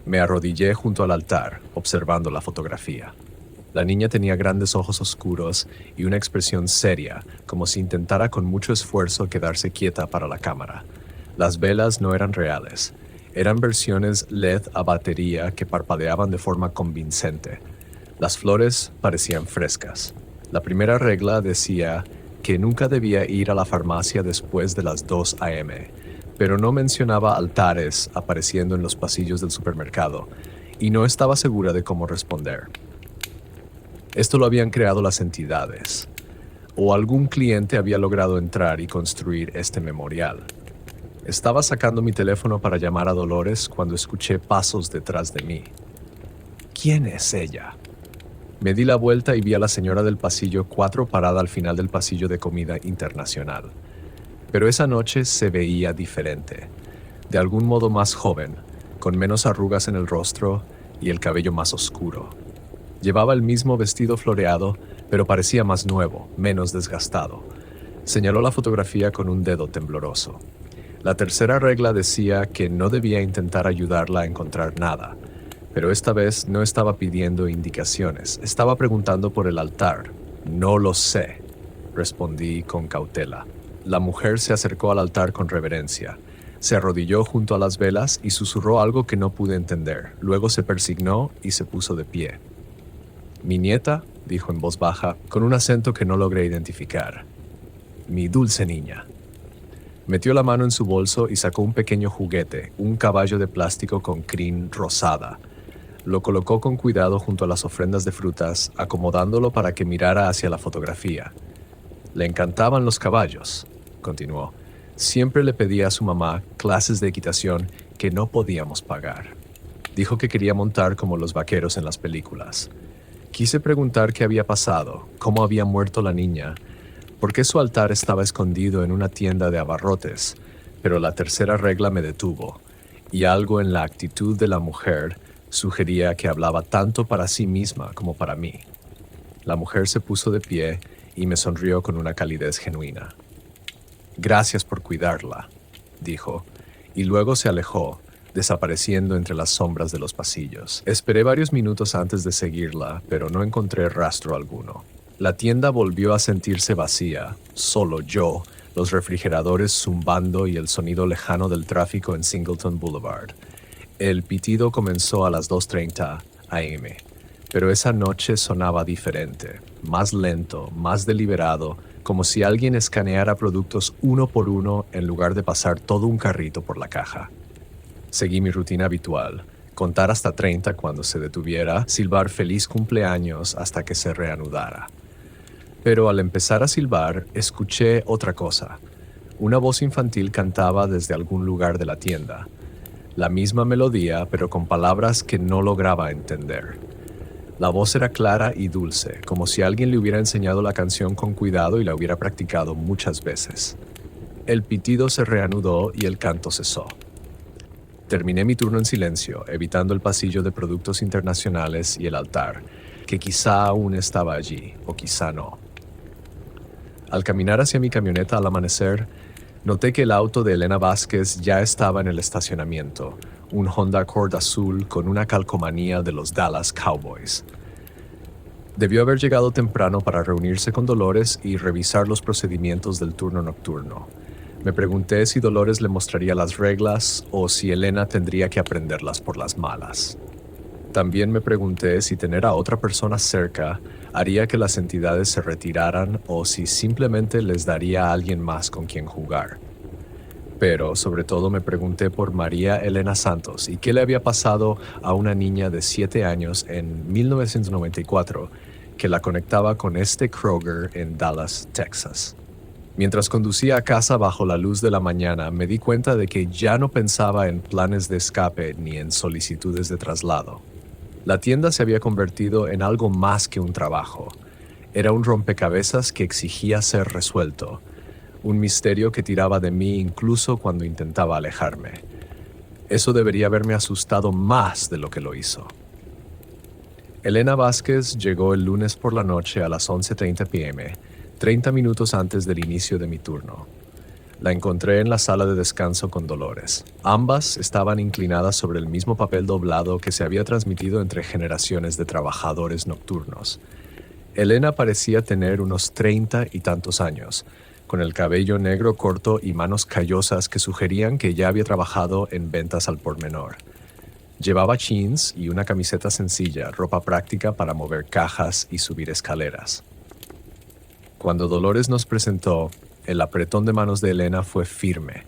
Me arrodillé junto al altar, observando la fotografía. La niña tenía grandes ojos oscuros y una expresión seria, como si intentara con mucho esfuerzo quedarse quieta para la cámara. Las velas no eran reales. Eran versiones LED a batería que parpadeaban de forma convincente. Las flores parecían frescas. La primera regla decía que nunca debía ir a la farmacia después de las 2 a.m., pero no mencionaba altares apareciendo en los pasillos del supermercado, y no estaba segura de cómo responder. Esto lo habían creado las entidades, o algún cliente había logrado entrar y construir este memorial. Estaba sacando mi teléfono para llamar a Dolores cuando escuché pasos detrás de mí. ¿Quién es ella? Me di la vuelta y vi a la señora del pasillo 4 parada al final del pasillo de comida internacional. Pero esa noche se veía diferente, de algún modo más joven, con menos arrugas en el rostro y el cabello más oscuro. Llevaba el mismo vestido floreado, pero parecía más nuevo, menos desgastado. Señaló la fotografía con un dedo tembloroso. La tercera regla decía que no debía intentar ayudarla a encontrar nada, pero esta vez no estaba pidiendo indicaciones, estaba preguntando por el altar. No lo sé, respondí con cautela. La mujer se acercó al altar con reverencia. Se arrodilló junto a las velas y susurró algo que no pude entender. Luego se persignó y se puso de pie. «Mi nieta», dijo en voz baja, con un acento que no logré identificar. «Mi dulce niña». Metió la mano en su bolso y sacó un pequeño juguete, un caballo de plástico con crin rosada. Lo colocó con cuidado junto a las ofrendas de frutas, acomodándolo para que mirara hacia la fotografía. «Le encantaban los caballos», continuó. «Siempre le pedía a su mamá clases de equitación que no podíamos pagar. Dijo que quería montar como los vaqueros en las películas. Quise preguntar qué había pasado, cómo había muerto la niña, por qué su altar estaba escondido en una tienda de abarrotes, pero la tercera regla me detuvo, y algo en la actitud de la mujer sugería que hablaba tanto para sí misma como para mí. La mujer se puso de pie y me sonrió con una calidez genuina. «Gracias por cuidarla», dijo, y luego se alejó, desapareciendo entre las sombras de los pasillos. Esperé varios minutos antes de seguirla, pero no encontré rastro alguno. La tienda volvió a sentirse vacía, solo yo, los refrigeradores zumbando y el sonido lejano del tráfico en Singleton Boulevard. El pitido comenzó a las 2:30 a.m., pero esa noche sonaba diferente, más lento, más deliberado, como si alguien escaneara productos uno por uno en lugar de pasar todo un carrito por la caja. Seguí mi rutina habitual, contar hasta 30 cuando se detuviera, silbar feliz cumpleaños hasta que se reanudara. Pero al empezar a silbar, escuché otra cosa. Una voz infantil cantaba desde algún lugar de la tienda. La misma melodía, pero con palabras que no lograba entender. La voz era clara y dulce, como si alguien le hubiera enseñado la canción con cuidado y la hubiera practicado muchas veces. El pitido se reanudó y el canto cesó. Terminé mi turno en silencio, evitando el pasillo de productos internacionales y el altar, que quizá aún estaba allí, o quizá no. Al caminar hacia mi camioneta al amanecer, noté que el auto de Elena Vázquez ya estaba en el estacionamiento, un Honda Accord azul con una calcomanía de los Dallas Cowboys. Debió haber llegado temprano para reunirse con Dolores y revisar los procedimientos del turno nocturno. Me pregunté si Dolores le mostraría las reglas o si Elena tendría que aprenderlas por las malas. También me pregunté si tener a otra persona cerca haría que las entidades se retiraran o si simplemente les daría a alguien más con quien jugar. Pero sobre todo me pregunté por María Elena Santos y qué le había pasado a una niña de 7 años en 1994 que la conectaba con este Kroger en Dallas, Texas. Mientras conducía a casa bajo la luz de la mañana, me di cuenta de que ya no pensaba en planes de escape ni en solicitudes de traslado. La tienda se había convertido en algo más que un trabajo. Era un rompecabezas que exigía ser resuelto, un misterio que tiraba de mí incluso cuando intentaba alejarme. Eso debería haberme asustado más de lo que lo hizo. Elena Vázquez llegó el lunes por la noche a las 11:30 p.m., 30 minutos antes del inicio de mi turno. La encontré en la sala de descanso con Dolores. Ambas estaban inclinadas sobre el mismo papel doblado que se había transmitido entre generaciones de trabajadores nocturnos. Elena parecía tener unos 30 y tantos años, con el cabello negro corto y manos callosas que sugerían que ya había trabajado en ventas al por menor. Llevaba jeans y una camiseta sencilla, ropa práctica para mover cajas y subir escaleras. Cuando Dolores nos presentó, el apretón de manos de Elena fue firme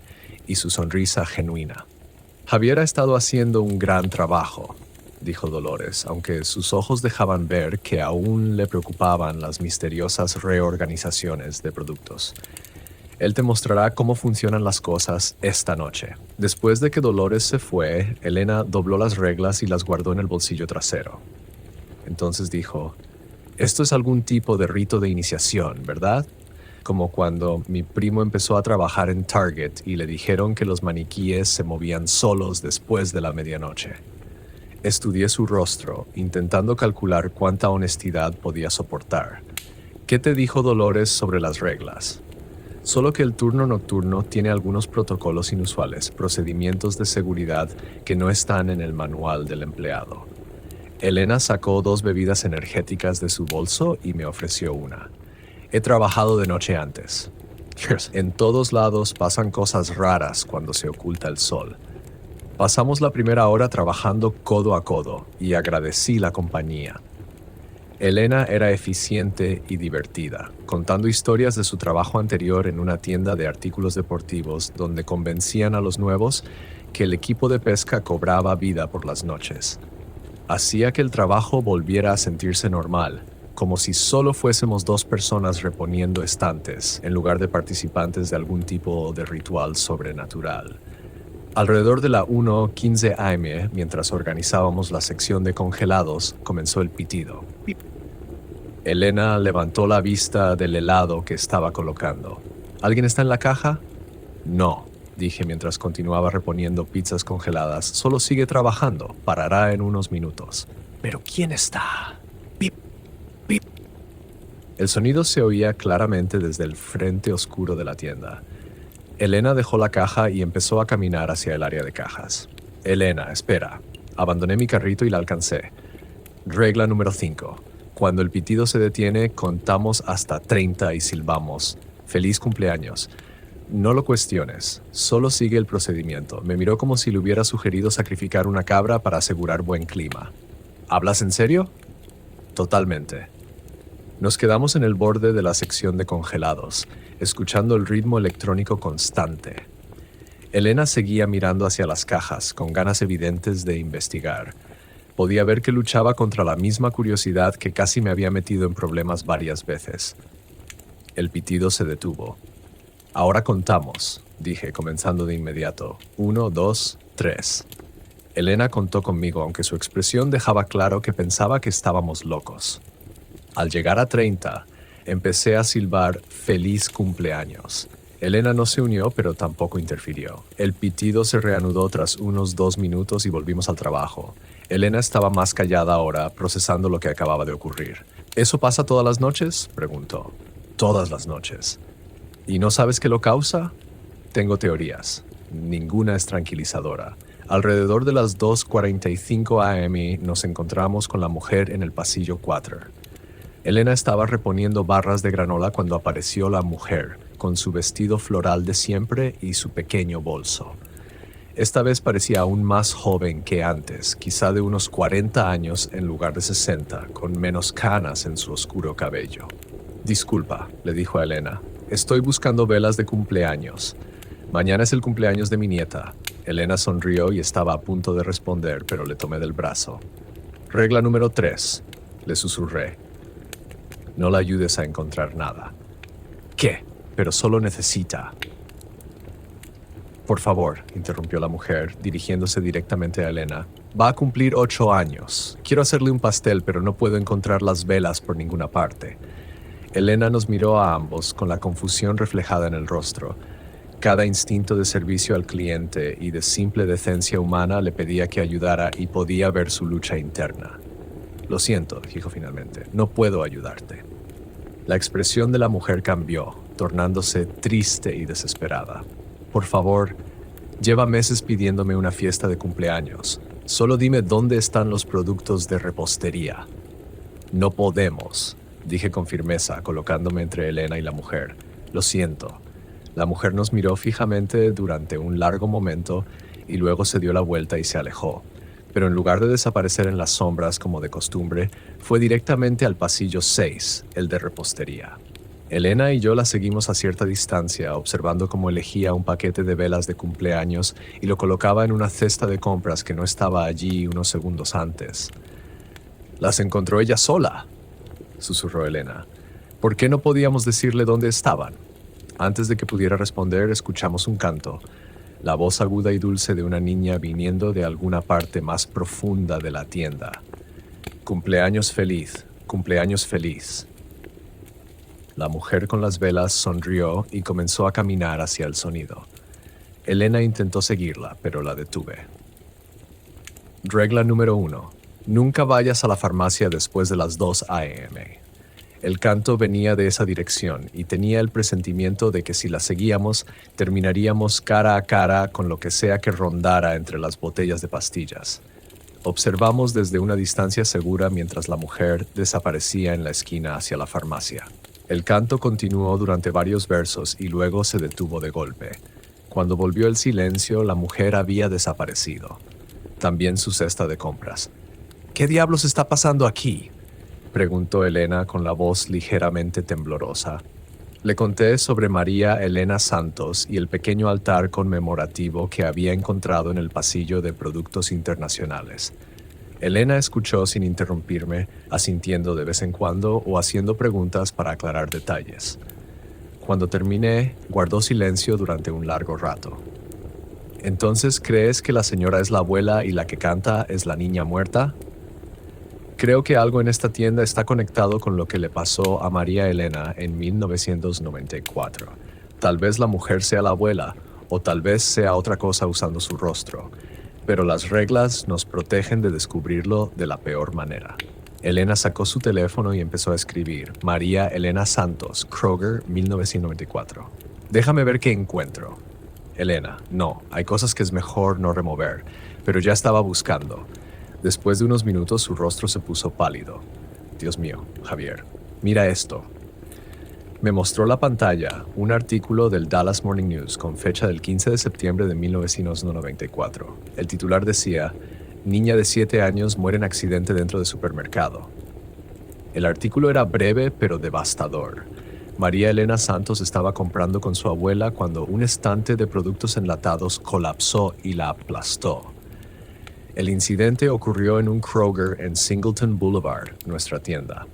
y su sonrisa genuina. Javier ha estado haciendo un gran trabajo, dijo Dolores, aunque sus ojos dejaban ver que aún le preocupaban las misteriosas reorganizaciones de productos. Él te mostrará cómo funcionan las cosas esta noche. Después de que Dolores se fue, Elena dobló las reglas y las guardó en el bolsillo trasero. Entonces dijo: «Esto es algún tipo de rito de iniciación, ¿verdad? Como cuando mi primo empezó a trabajar en Target y le dijeron que los maniquíes se movían solos después de la medianoche». Estudié su rostro, intentando calcular cuánta honestidad podía soportar. «¿Qué te dijo Dolores sobre las reglas?» «Solo que el turno nocturno tiene algunos protocolos inusuales, procedimientos de seguridad que no están en el manual del empleado». Elena sacó 2 bebidas energéticas de su bolso y me ofreció una. «He trabajado de noche antes. En todos lados pasan cosas raras cuando se oculta el sol. Pasamos la primera hora trabajando codo a codo y agradecí la compañía». Elena era eficiente y divertida, contando historias de su trabajo anterior en una tienda de artículos deportivos donde convencían a los nuevos que el equipo de pesca cobraba vida por las noches. Hacía que el trabajo volviera a sentirse normal, como si solo fuésemos 2 personas reponiendo estantes, en lugar de participantes de algún tipo de ritual sobrenatural. Alrededor de la 1:15 am, mientras organizábamos la sección de congelados, comenzó el pitido. Elena levantó la vista del helado que estaba colocando. «¿Alguien está en la caja?» «No», dije mientras continuaba reponiendo pizzas congeladas. «Solo sigue trabajando. Parará en unos minutos». «¿Pero quién está?» «Pip, pip». El sonido se oía claramente desde el frente oscuro de la tienda. Elena dejó la caja y empezó a caminar hacia el área de cajas. «Elena, espera». Abandoné mi carrito y la alcancé. Regla número 5. Cuando el pitido se detiene, contamos hasta 30 y silbamos: «Feliz cumpleaños». No lo cuestiones, solo sigue el procedimiento. Me miró como si le hubiera sugerido sacrificar una cabra para asegurar buen clima. «¿Hablas en serio?» «Totalmente». Nos quedamos en el borde de la sección de congelados, escuchando el ritmo electrónico constante. Elena seguía mirando hacia las cajas, con ganas evidentes de investigar. Podía ver que luchaba contra la misma curiosidad que casi me había metido en problemas varias veces. El pitido se detuvo. «Ahora contamos», dije, comenzando de inmediato. 1, 2, 3. Elena contó conmigo, aunque su expresión dejaba claro que pensaba que estábamos locos. Al llegar a 30, empecé a silbar «Feliz cumpleaños». Elena no se unió, pero tampoco interfirió. El pitido se reanudó tras unos 2 minutos y volvimos al trabajo. Elena estaba más callada ahora, procesando lo que acababa de ocurrir. «¿Eso pasa todas las noches?», preguntó. «Todas las noches». «¿Y no sabes qué lo causa?» «Tengo teorías. Ninguna es tranquilizadora». Alrededor de las 2:45 am nos encontramos con la mujer en el pasillo 4. Elena estaba reponiendo barras de granola cuando apareció la mujer, con su vestido floral de siempre y su pequeño bolso. Esta vez parecía aún más joven que antes, quizá de unos 40 años en lugar de 60, con menos canas en su oscuro cabello. «Disculpa», le dijo a Elena. «Estoy buscando velas de cumpleaños. Mañana es el cumpleaños de mi nieta». Elena sonrió y estaba a punto de responder, pero le tomé del brazo. «Regla número 3», le susurré. «No la ayudes a encontrar nada». «¿Qué?», pero solo necesita... Por favor, interrumpió la mujer, dirigiéndose directamente a Elena. Va a cumplir 8 años. Quiero hacerle un pastel, pero no puedo encontrar las velas por ninguna parte. Elena nos miró a ambos, con la confusión reflejada en el rostro. Cada instinto de servicio al cliente y de simple decencia humana le pedía que ayudara y podía ver su lucha interna. Lo siento, dijo finalmente, no puedo ayudarte. La expresión de la mujer cambió, tornándose triste y desesperada. Por favor, lleva meses pidiéndome una fiesta de cumpleaños. Solo dime dónde están los productos de repostería. No podemos, dije con firmeza, colocándome entre Elena y la mujer. Lo siento. La mujer nos miró fijamente durante un largo momento y luego se dio la vuelta y se alejó. Pero en lugar de desaparecer en las sombras como de costumbre, fue directamente al pasillo 6, el de repostería. Elena y yo la seguimos a cierta distancia, observando cómo elegía un paquete de velas de cumpleaños y lo colocaba en una cesta de compras que no estaba allí unos segundos antes. «¿Las encontró ella sola?», susurró Elena. «¿Por qué no podíamos decirle dónde estaban?». Antes de que pudiera responder, escuchamos un canto, la voz aguda y dulce de una niña viniendo de alguna parte más profunda de la tienda. «Cumpleaños feliz, cumpleaños feliz». La mujer con las velas sonrió y comenzó a caminar hacia el sonido. Elena intentó seguirla, pero la detuve. Regla número 1. Nunca vayas a la farmacia después de las 2 a.m. El canto venía de esa dirección y tenía el presentimiento de que si la seguíamos, terminaríamos cara a cara con lo que sea que rondara entre las botellas de pastillas. Observamos desde una distancia segura mientras la mujer desaparecía en la esquina hacia la farmacia. El canto continuó durante varios versos y luego se detuvo de golpe. Cuando volvió el silencio, la mujer había desaparecido. También su cesta de compras. «¿Qué diablos está pasando aquí?», preguntó Elena con la voz ligeramente temblorosa. Le conté sobre María Elena Santos y el pequeño altar conmemorativo que había encontrado en el pasillo de Productos Internacionales. Elena escuchó sin interrumpirme, asintiendo de vez en cuando o haciendo preguntas para aclarar detalles. Cuando terminé, guardó silencio durante un largo rato. «¿Entonces crees que la señora es la abuela y la que canta es la niña muerta?» «Creo que algo en esta tienda está conectado con lo que le pasó a María Elena en 1994. Tal vez la mujer sea la abuela, o tal vez sea otra cosa usando su rostro. Pero las reglas nos protegen de descubrirlo de la peor manera». Elena sacó su teléfono y empezó a escribir. María Elena Santos, Kroger, 1994. «Déjame ver qué encuentro». «Elena, no, hay cosas que es mejor no remover», pero ya estaba buscando. Después de unos minutos su rostro se puso pálido. «Dios mío, Javier, mira esto». Me mostró la pantalla, un artículo del Dallas Morning News con fecha del 15 de septiembre de 1994. El titular decía, «Niña de 7 años muere en accidente dentro de supermercado». El artículo era breve pero devastador. María Elena Santos estaba comprando con su abuela cuando un estante de productos enlatados colapsó y la aplastó. El incidente ocurrió en un Kroger en Singleton Boulevard, nuestra tienda.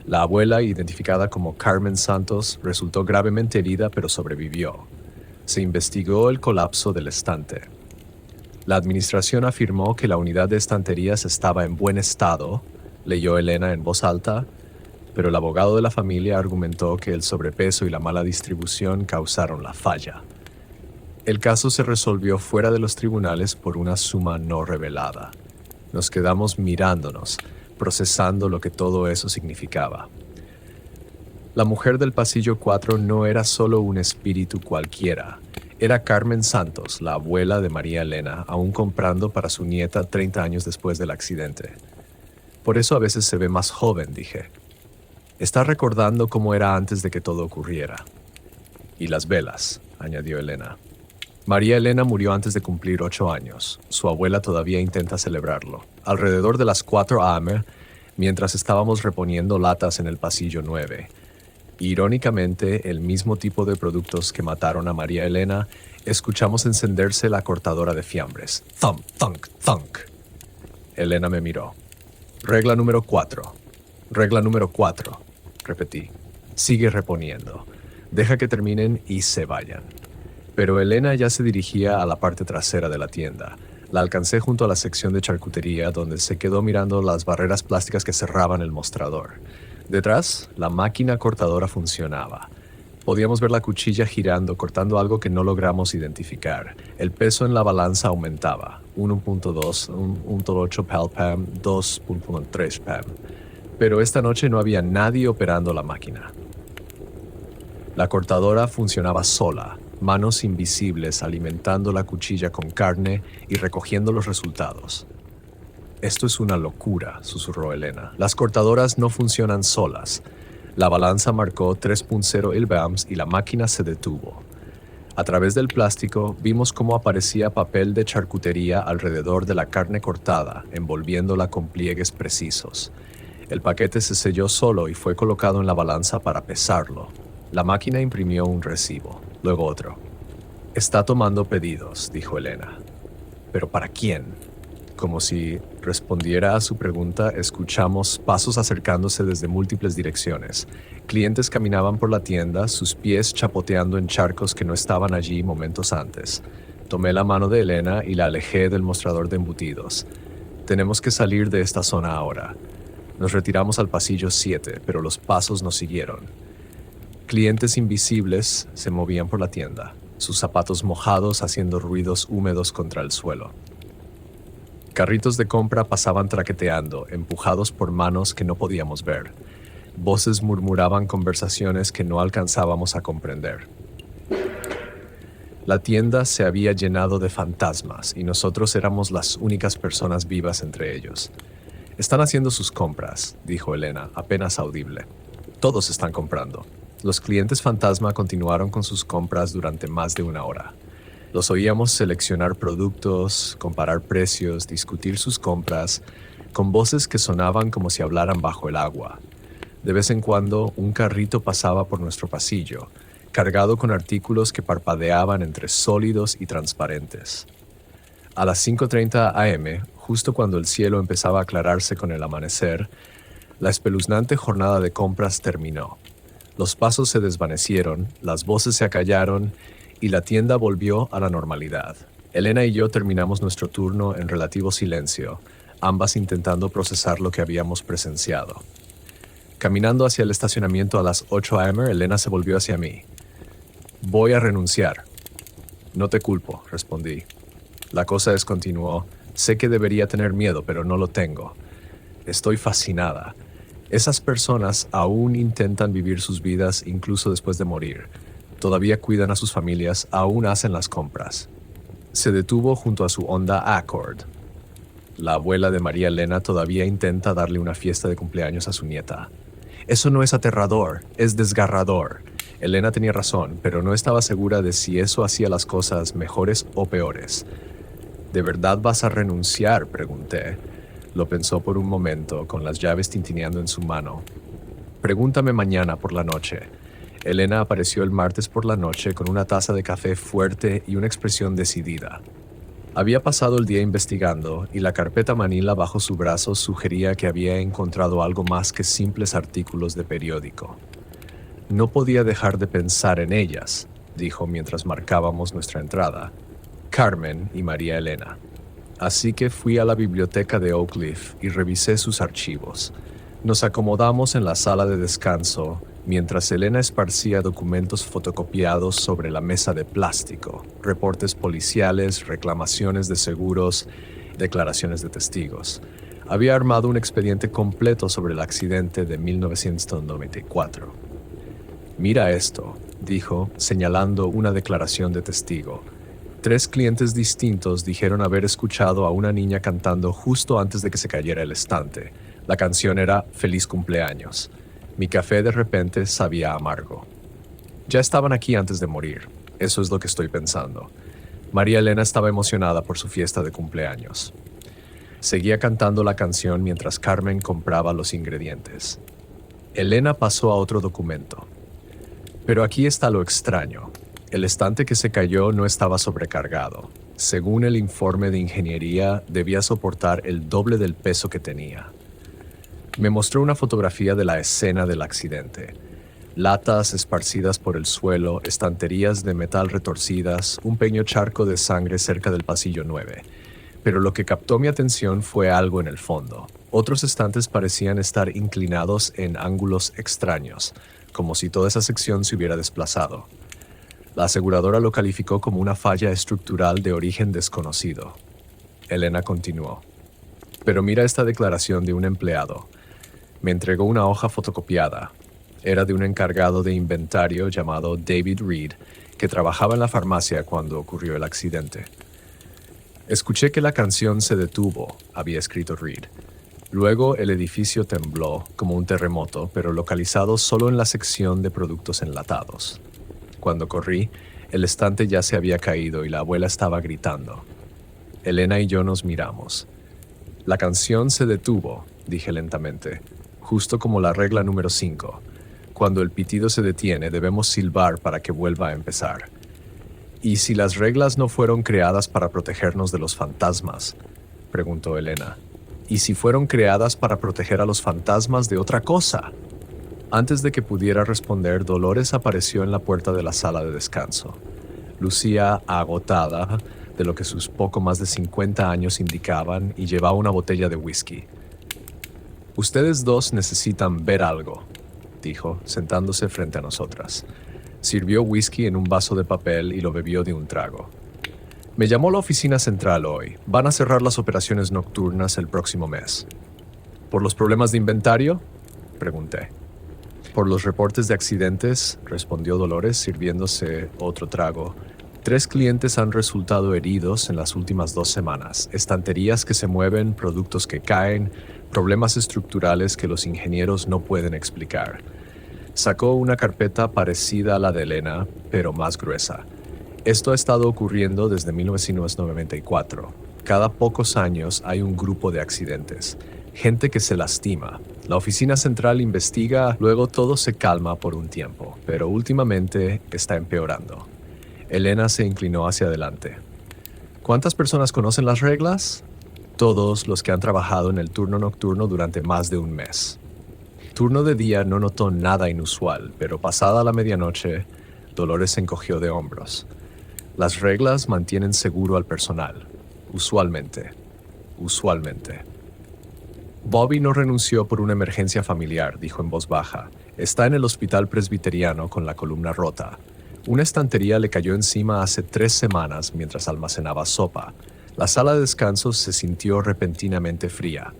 La abuela, identificada como Carmen Santos, resultó gravemente herida pero sobrevivió. Se investigó el colapso del estante. La administración afirmó que la unidad de estanterías estaba en buen estado, leyó Elena en voz alta, pero el abogado de la familia argumentó que el sobrepeso y la mala distribución causaron la falla. El caso se resolvió fuera de los tribunales por una suma no revelada. Nos quedamos mirándonos, procesando lo que todo eso significaba. La mujer del pasillo 4 no era solo un espíritu cualquiera. Era Carmen Santos, la abuela de María Elena, aún comprando para su nieta 30 años después del accidente. Por eso a veces se ve más joven, dije. Está recordando cómo era antes de que todo ocurriera. Y las velas, añadió Elena. María Elena murió antes de cumplir 8 años. Su abuela todavía intenta celebrarlo. Alrededor de las 4 a.m., mientras estábamos reponiendo latas en el pasillo 9. Irónicamente, el mismo tipo de productos que mataron a María Elena, escuchamos encenderse la cortadora de fiambres. Thump, thunk, thunk. Elena me miró. Regla número 4. Regla número 4, repetí. Sigue reponiendo. Deja que terminen y se vayan. Pero Elena ya se dirigía a la parte trasera de la tienda. La alcancé junto a la sección de charcutería, donde se quedó mirando las barreras plásticas que cerraban el mostrador. Detrás, la máquina cortadora funcionaba. Podíamos ver la cuchilla girando, cortando algo que no logramos identificar. El peso en la balanza aumentaba. 1.2, 1.8 palpam, 2.3 pam. Pero esta noche no había nadie operando la máquina. La cortadora funcionaba sola, manos invisibles alimentando la cuchilla con carne y recogiendo los resultados. Esto es una locura, susurró Elena. Las cortadoras no funcionan solas. La balanza marcó 3.0 ilbams y la máquina se detuvo. A través del plástico vimos cómo aparecía papel de charcutería alrededor de la carne cortada, envolviéndola con pliegues precisos. El paquete se selló solo y fue colocado en la balanza para pesarlo. La máquina imprimió un recibo, luego otro. Está tomando pedidos, dijo Elena. ¿Pero para quién? Como si respondiera a su pregunta, escuchamos pasos acercándose desde múltiples direcciones. Clientes caminaban por la tienda, sus pies chapoteando en charcos que no estaban allí momentos antes. Tomé la mano de Elena y la alejé del mostrador de embutidos. Tenemos que salir de esta zona ahora. Nos retiramos al pasillo 7, pero los pasos nos siguieron. Clientes invisibles se movían por la tienda, sus zapatos mojados haciendo ruidos húmedos contra el suelo. Carritos de compra pasaban traqueteando, empujados por manos que no podíamos ver. Voces murmuraban conversaciones que no alcanzábamos a comprender. La tienda se había llenado de fantasmas y nosotros éramos las únicas personas vivas entre ellos. Están haciendo sus compras, dijo Elena, apenas audible. Todos están comprando. Los clientes fantasma continuaron con sus compras durante más de una hora. Los oíamos seleccionar productos, comparar precios, discutir sus compras, con voces que sonaban como si hablaran bajo el agua. De vez en cuando, un carrito pasaba por nuestro pasillo, cargado con artículos que parpadeaban entre sólidos y transparentes. A las 5:30 am, justo cuando el cielo empezaba a aclararse con el amanecer, la espeluznante jornada de compras terminó. Los pasos se desvanecieron, las voces se acallaron y la tienda volvió a la normalidad. Elena y yo terminamos nuestro turno en relativo silencio, ambas intentando procesar lo que habíamos presenciado. Caminando hacia el estacionamiento a las 8 am, Elena se volvió hacia mí. Voy a renunciar. No te culpo, respondí. La cosa es, continuó, sé que debería tener miedo, pero no lo tengo. Estoy fascinada. Esas personas aún intentan vivir sus vidas incluso después de morir. Todavía cuidan a sus familias, aún hacen las compras. Se detuvo junto a su Honda Accord. La abuela de María Elena todavía intenta darle una fiesta de cumpleaños a su nieta. Eso no es aterrador, es desgarrador. Elena tenía razón, pero no estaba segura de si eso hacía las cosas mejores o peores. ¿De verdad vas a renunciar?, pregunté. Lo pensó por un momento, con las llaves tintineando en su mano. Pregúntame mañana por la noche. Elena apareció el martes por la noche con una taza de café fuerte y una expresión decidida. Había pasado el día investigando y la carpeta manila bajo su brazo sugería que había encontrado algo más que simples artículos de periódico. No podía dejar de pensar en ellas, dijo mientras marcábamos nuestra entrada. Carmen y María Elena. Así que fui a la biblioteca de Oak Cliff y revisé sus archivos. Nos acomodamos en la sala de descanso mientras Elena esparcía documentos fotocopiados sobre la mesa de plástico, reportes policiales, reclamaciones de seguros, declaraciones de testigos. Había armado un expediente completo sobre el accidente de 1994. Mira esto, dijo, señalando una declaración de testigo. 3 clientes distintos dijeron haber escuchado a una niña cantando justo antes de que se cayera el estante. La canción era Feliz cumpleaños. Mi café de repente sabía amargo. Ya estaban aquí antes de morir. Eso es lo que estoy pensando. María Elena estaba emocionada por su fiesta de cumpleaños. Seguía cantando la canción mientras Carmen compraba los ingredientes. Elena pasó a otro documento. Pero aquí está lo extraño. El estante que se cayó no estaba sobrecargado. Según el informe de ingeniería, debía soportar el doble del peso que tenía. Me mostró una fotografía de la escena del accidente. Latas esparcidas por el suelo, estanterías de metal retorcidas, un pequeño charco de sangre cerca del pasillo 9. Pero lo que captó mi atención fue algo en el fondo. Otros estantes parecían estar inclinados en ángulos extraños, como si toda esa sección se hubiera desplazado. La aseguradora lo calificó como una falla estructural de origen desconocido. Elena continuó. Pero mira esta declaración de un empleado. Me entregó una hoja fotocopiada. Era de un encargado de inventario llamado David Reed, que trabajaba en la farmacia cuando ocurrió el accidente. Escuché que la canción se detuvo, había escrito Reed. Luego el edificio tembló como un terremoto, pero localizado solo en la sección de productos enlatados. Cuando corrí, el estante ya se había caído y la abuela estaba gritando. Elena y yo nos miramos. La canción se detuvo, dije lentamente, justo como la regla número 5. Cuando el pitido se detiene, debemos silbar para que vuelva a empezar. ¿Y si las reglas no fueron creadas para protegernos de los fantasmas?, preguntó Elena. ¿Y si fueron creadas para proteger a los fantasmas de otra cosa? Antes de que pudiera responder, Dolores apareció en la puerta de la sala de descanso. Lucía agotada de lo que sus poco más de 50 años indicaban y llevaba una botella de whisky. Ustedes dos necesitan ver algo, dijo, sentándose frente a nosotras. Sirvió whisky en un vaso de papel y lo bebió de un trago. Me llamó la oficina central hoy. Van a cerrar las operaciones nocturnas el próximo mes. ¿Por los problemas de inventario?, pregunté. Por los reportes de accidentes, respondió Dolores, sirviéndose otro trago. 3 clientes han resultado heridos en las últimas 2 semanas. Estanterías que se mueven, productos que caen, problemas estructurales que los ingenieros no pueden explicar. Sacó una carpeta parecida a la de Elena, pero más gruesa. Esto ha estado ocurriendo desde 1994. Cada pocos años hay un grupo de accidentes. Gente que se lastima. La oficina central investiga, luego todo se calma por un tiempo, pero últimamente está empeorando. Elena se inclinó hacia adelante. ¿Cuántas personas conocen las reglas? Todos los que han trabajado en el turno nocturno durante más de un mes. Turno de día no notó nada inusual, pero pasada la medianoche, Dolores se encogió de hombros. Las reglas mantienen seguro al personal. Usualmente. Bobby no renunció por una emergencia familiar, dijo en voz baja. Está en el hospital presbiteriano con la columna rota. Una estantería le cayó encima hace 3 semanas mientras almacenaba sopa. La sala de descanso se sintió repentinamente fría.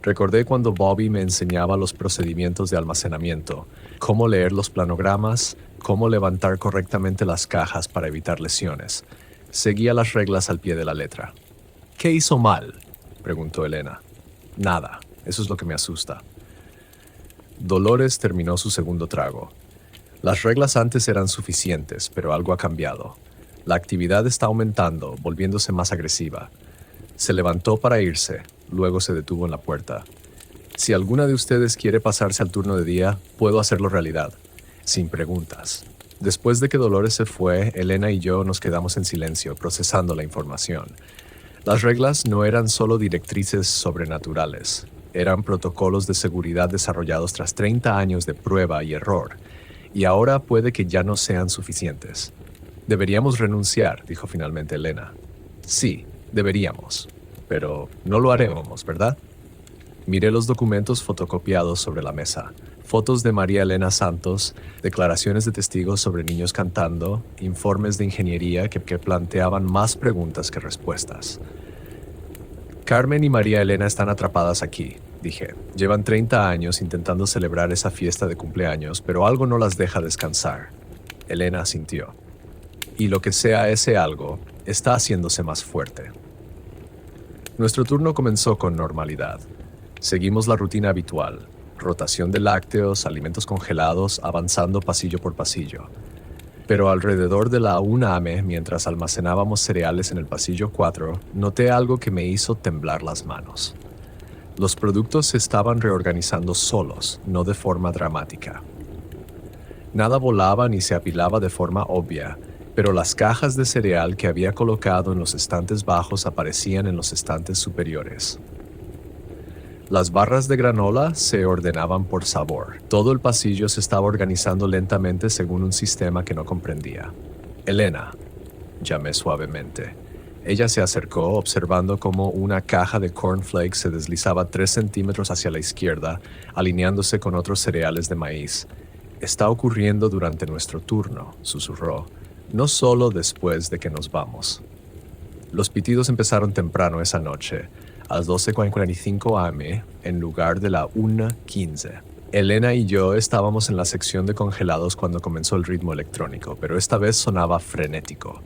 Recordé cuando Bobby me enseñaba los procedimientos de almacenamiento, cómo leer los planogramas, cómo levantar correctamente las cajas para evitar lesiones. Seguía las reglas al pie de la letra. ¿Qué hizo mal?, preguntó Elena. Nada, eso es lo que me asusta. Dolores terminó su segundo trago. Las reglas antes eran suficientes, pero algo ha cambiado. La actividad está aumentando, volviéndose más agresiva. Se levantó para irse, luego se detuvo en la puerta. Si alguna de ustedes quiere pasarse al turno de día, puedo hacerlo realidad, sin preguntas. Después de que Dolores se fue, Elena y yo nos quedamos en silencio, procesando la información. Las reglas no eran solo directrices sobrenaturales, eran protocolos de seguridad desarrollados tras 30 años de prueba y error, y ahora puede que ya no sean suficientes. Deberíamos renunciar, dijo finalmente Elena. Sí, deberíamos, pero no lo haremos, ¿verdad? Miré los documentos fotocopiados sobre la mesa. Fotos de María Elena Santos, declaraciones de testigos sobre niños cantando, informes de ingeniería que planteaban más preguntas que respuestas. Carmen y María Elena están atrapadas aquí, dije. Llevan 30 años intentando celebrar esa fiesta de cumpleaños, pero algo no las deja descansar. Elena asintió. Y lo que sea ese algo, está haciéndose más fuerte. Nuestro turno comenzó con normalidad. Seguimos la rutina habitual. Rotación de lácteos, alimentos congelados, avanzando pasillo por pasillo. Pero alrededor de la 1 AM, mientras almacenábamos cereales en el pasillo 4, noté algo que me hizo temblar las manos. Los productos se estaban reorganizando solos, no de forma dramática. Nada volaba ni se apilaba de forma obvia, pero las cajas de cereal que había colocado en los estantes bajos aparecían en los estantes superiores. Las barras de granola se ordenaban por sabor. Todo el pasillo se estaba organizando lentamente según un sistema que no comprendía. Elena, llamé suavemente. Ella se acercó observando cómo una caja de cornflakes se deslizaba 3 centímetros hacia la izquierda, alineándose con otros cereales de maíz. Está ocurriendo durante nuestro turno, susurró, no solo después de que nos vamos. Los pitidos empezaron temprano esa noche, a las 12:45 am, en lugar de la 1:15. Elena y yo estábamos en la sección de congelados cuando comenzó el ritmo electrónico, pero esta vez sonaba frenético.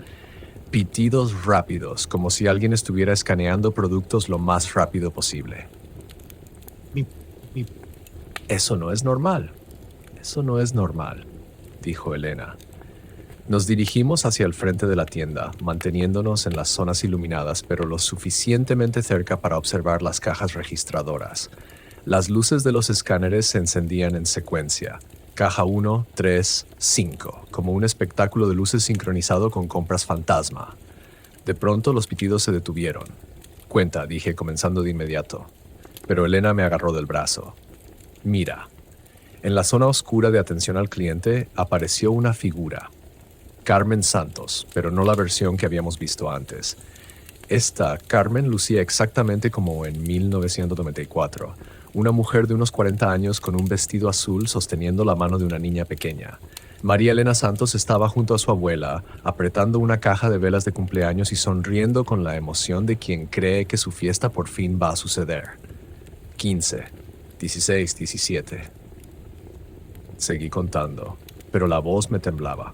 Pitidos rápidos, como si alguien estuviera escaneando productos lo más rápido posible. Bip, bip. Eso no es normal. Eso no es normal, dijo Elena. Nos dirigimos hacia el frente de la tienda, manteniéndonos en las zonas iluminadas, pero lo suficientemente cerca para observar las cajas registradoras. Las luces de los escáneres se encendían en secuencia. Caja 1, 3, 5, como un espectáculo de luces sincronizado con compras fantasma. De pronto los pitidos se detuvieron. Cuenta, dije, comenzando de inmediato. Pero Elena me agarró del brazo. Mira. En la zona oscura de atención al cliente apareció una figura. Carmen Santos, pero no la versión que habíamos visto antes. Esta Carmen lucía exactamente como en 1994. Una mujer de unos 40 años con un vestido azul sosteniendo la mano de una niña pequeña. María Elena Santos estaba junto a su abuela, apretando una caja de velas de cumpleaños y sonriendo con la emoción de quien cree que su fiesta por fin va a suceder. 15, 16, 17. Seguí contando, pero la voz me temblaba.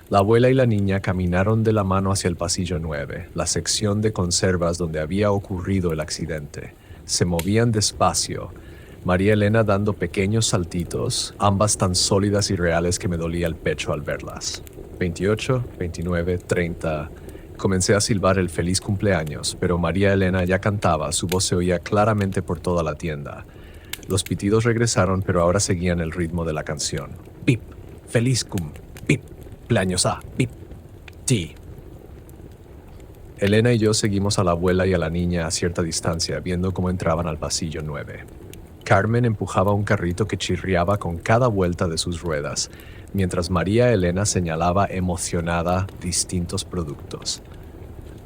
La abuela y la niña caminaron de la mano hacia el pasillo 9, la sección de conservas donde había ocurrido el accidente. Se movían despacio, María Elena dando pequeños saltitos, ambas tan sólidas y reales que me dolía el pecho al verlas. 28, 29, 30... Comencé a silbar el feliz cumpleaños, pero María Elena ya cantaba, su voz se oía claramente por toda la tienda. Los pitidos regresaron, pero ahora seguían el ritmo de la canción. Pip, feliz pip, cumpleaños pip, sí. Elena y yo seguimos a la abuela y a la niña a cierta distancia, viendo cómo entraban al pasillo 9. Carmen empujaba un carrito que chirriaba con cada vuelta de sus ruedas, mientras María Elena señalaba emocionada distintos productos.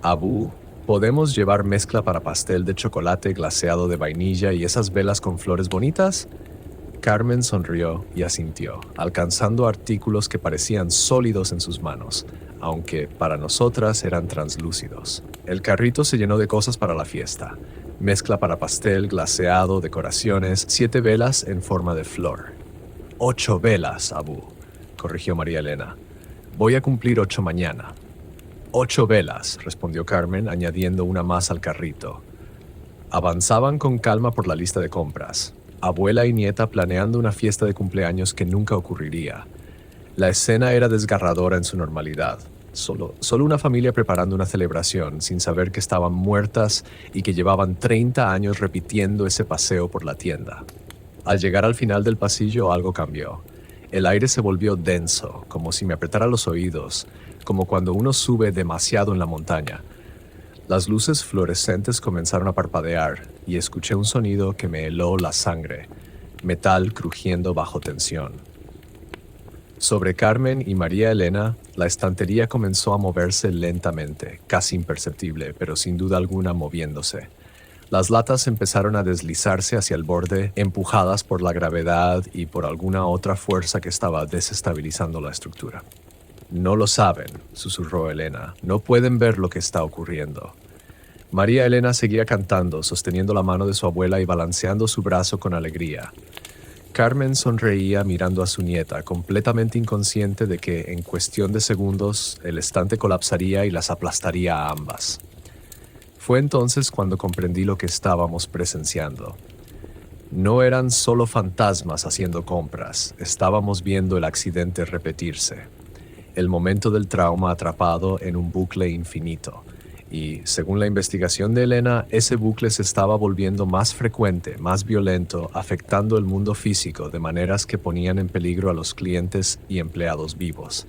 Abu, ¿podemos llevar mezcla para pastel de chocolate glaseado de vainilla y esas velas con flores bonitas? Carmen sonrió y asintió, alcanzando artículos que parecían sólidos en sus manos, aunque para nosotras eran translúcidos. El carrito se llenó de cosas para la fiesta. Mezcla para pastel, glaseado, decoraciones, 7 velas en forma de flor. 8 velas, Abu, corrigió María Elena. Voy a cumplir 8 mañana. 8 velas, respondió Carmen, añadiendo una más al carrito. Avanzaban con calma por la lista de compras. Abuela y nieta planeando una fiesta de cumpleaños que nunca ocurriría. La escena era desgarradora en su normalidad. Solo una familia preparando una celebración sin saber que estaban muertas y que llevaban 30 años repitiendo ese paseo por la tienda. Al llegar al final del pasillo algo cambió. El aire se volvió denso, como si me apretara los oídos, como cuando uno sube demasiado en la montaña. Las luces fluorescentes comenzaron a parpadear y escuché un sonido que me heló la sangre, metal crujiendo bajo tensión. Sobre Carmen y María Elena, la estantería comenzó a moverse lentamente, casi imperceptible, pero sin duda alguna moviéndose. Las latas empezaron a deslizarse hacia el borde, empujadas por la gravedad y por alguna otra fuerza que estaba desestabilizando la estructura. No lo saben, susurró Elena. No pueden ver lo que está ocurriendo. María Elena seguía cantando, sosteniendo la mano de su abuela y balanceando su brazo con alegría. Carmen sonreía mirando a su nieta, completamente inconsciente de que, en cuestión de segundos, el estante colapsaría y las aplastaría a ambas. Fue entonces cuando comprendí lo que estábamos presenciando. No eran solo fantasmas haciendo compras, estábamos viendo el accidente repetirse. El momento del trauma atrapado en un bucle infinito. Y, según la investigación de Elena, ese bucle se estaba volviendo más frecuente, más violento, afectando el mundo físico de maneras que ponían en peligro a los clientes y empleados vivos.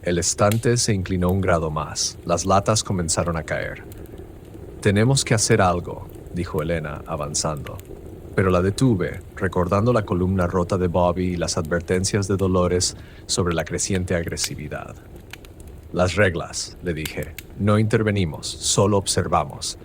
El estante se inclinó un grado más. Las latas comenzaron a caer. «Tenemos que hacer algo», dijo Elena, avanzando. pero la detuve, recordando la columna rota de Bobby y las advertencias de Dolores sobre la creciente agresividad. Las reglas, le dije, no intervenimos, solo observamos.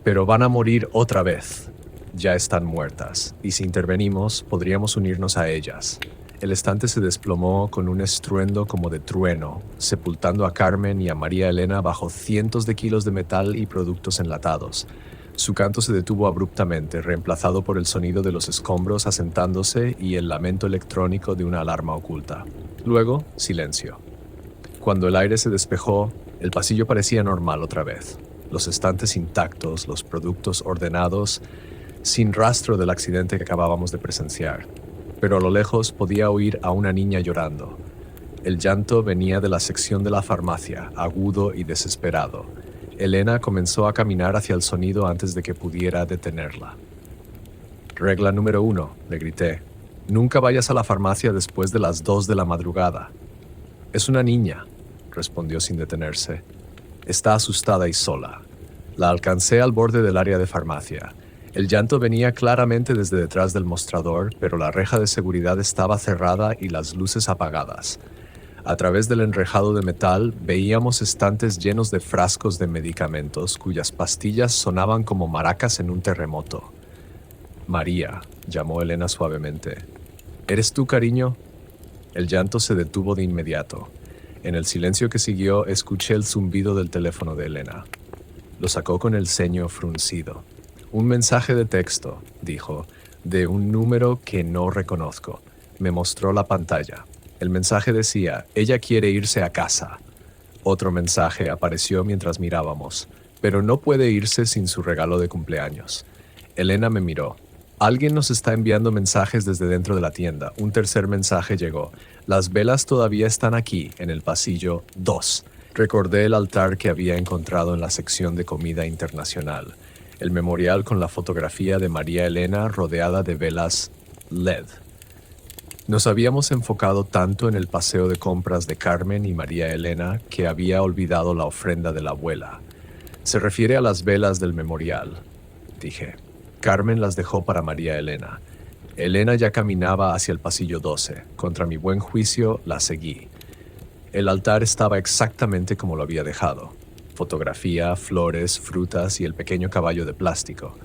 Pero van a morir otra vez. Ya están muertas, y si intervenimos, podríamos unirnos a ellas. El estante se desplomó con un estruendo como de trueno, sepultando a Carmen y a María Elena bajo cientos de kilos de metal y productos enlatados. Su canto se detuvo abruptamente, reemplazado por el sonido de los escombros asentándose y el lamento electrónico de una alarma oculta. Luego, silencio. Cuando el aire se despejó, el pasillo parecía normal otra vez. Los estantes intactos, los productos ordenados, sin rastro del accidente que acabábamos de presenciar. Pero a lo lejos podía oír a una niña llorando. El llanto venía de la sección de la farmacia, agudo y desesperado. Elena comenzó a caminar hacia el sonido antes de que pudiera detenerla. Regla número 1, le grité. Nunca vayas a la farmacia después de las 2 de la madrugada. Es una niña, respondió sin detenerse. Está asustada y sola. La alcancé al borde del área de farmacia. El llanto venía claramente desde detrás del mostrador, pero la reja de seguridad estaba cerrada y las luces apagadas. A través del enrejado de metal veíamos estantes llenos de frascos de medicamentos cuyas pastillas sonaban como maracas en un terremoto. María, llamó Elena suavemente. ¿Eres tú, cariño? El llanto se detuvo de inmediato. En el silencio que siguió, escuché el zumbido del teléfono de Elena. Lo sacó con el ceño fruncido. Un mensaje de texto, dijo, de un número que no reconozco. Me mostró la pantalla. El mensaje decía, ella quiere irse a casa. Otro mensaje apareció mientras mirábamos, pero no puede irse sin su regalo de cumpleaños. Elena me miró. Alguien nos está enviando mensajes desde dentro de la tienda. Un tercer mensaje llegó. Las velas todavía están aquí, en el pasillo 2. Recordé el altar que había encontrado en la sección de comida internacional. El memorial con la fotografía de María Elena rodeada de velas LED. Nos habíamos enfocado tanto en el paseo de compras de Carmen y María Elena que había olvidado la ofrenda de la abuela. Se refiere a las velas del memorial, dije. Carmen las dejó para María Elena. Elena ya caminaba hacia el pasillo 12. Contra mi buen juicio, la seguí. El altar estaba exactamente como lo había dejado. Fotografía, flores, frutas y el pequeño caballo de plástico.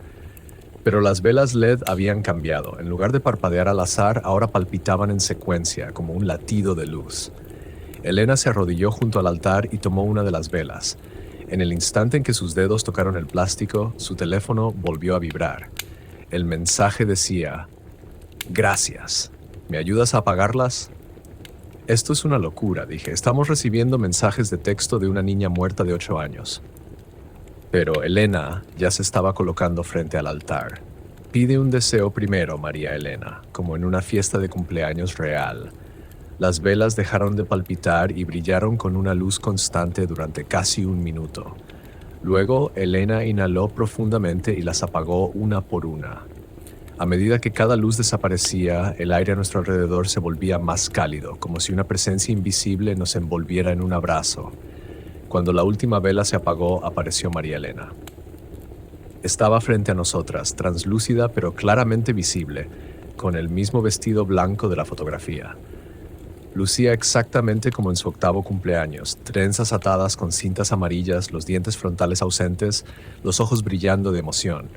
Pero las velas LED habían cambiado. En lugar de parpadear al azar, ahora palpitaban en secuencia, como un latido de luz. Elena se arrodilló junto al altar y tomó una de las velas. En el instante en que sus dedos tocaron el plástico, su teléfono volvió a vibrar. El mensaje decía, «Gracias. ¿Me ayudas a apagarlas?» Esto es una locura, dije. Estamos recibiendo mensajes de texto de una niña muerta de 8 años. Pero Elena ya se estaba colocando frente al altar. Pide un deseo primero, María Elena, como en una fiesta de cumpleaños real. Las velas dejaron de palpitar y brillaron con una luz constante durante casi 1 minuto. Luego, Elena inhaló profundamente y las apagó una por una. A medida que cada luz desaparecía, el aire a nuestro alrededor se volvía más cálido, como si una presencia invisible nos envolviera en un abrazo. Cuando la última vela se apagó, apareció María Elena. Estaba frente a nosotras, translúcida pero claramente visible, con el mismo vestido blanco de la fotografía. Lucía exactamente como en su 8º cumpleaños, trenzas atadas con cintas amarillas, los dientes frontales ausentes, los ojos brillando de emoción.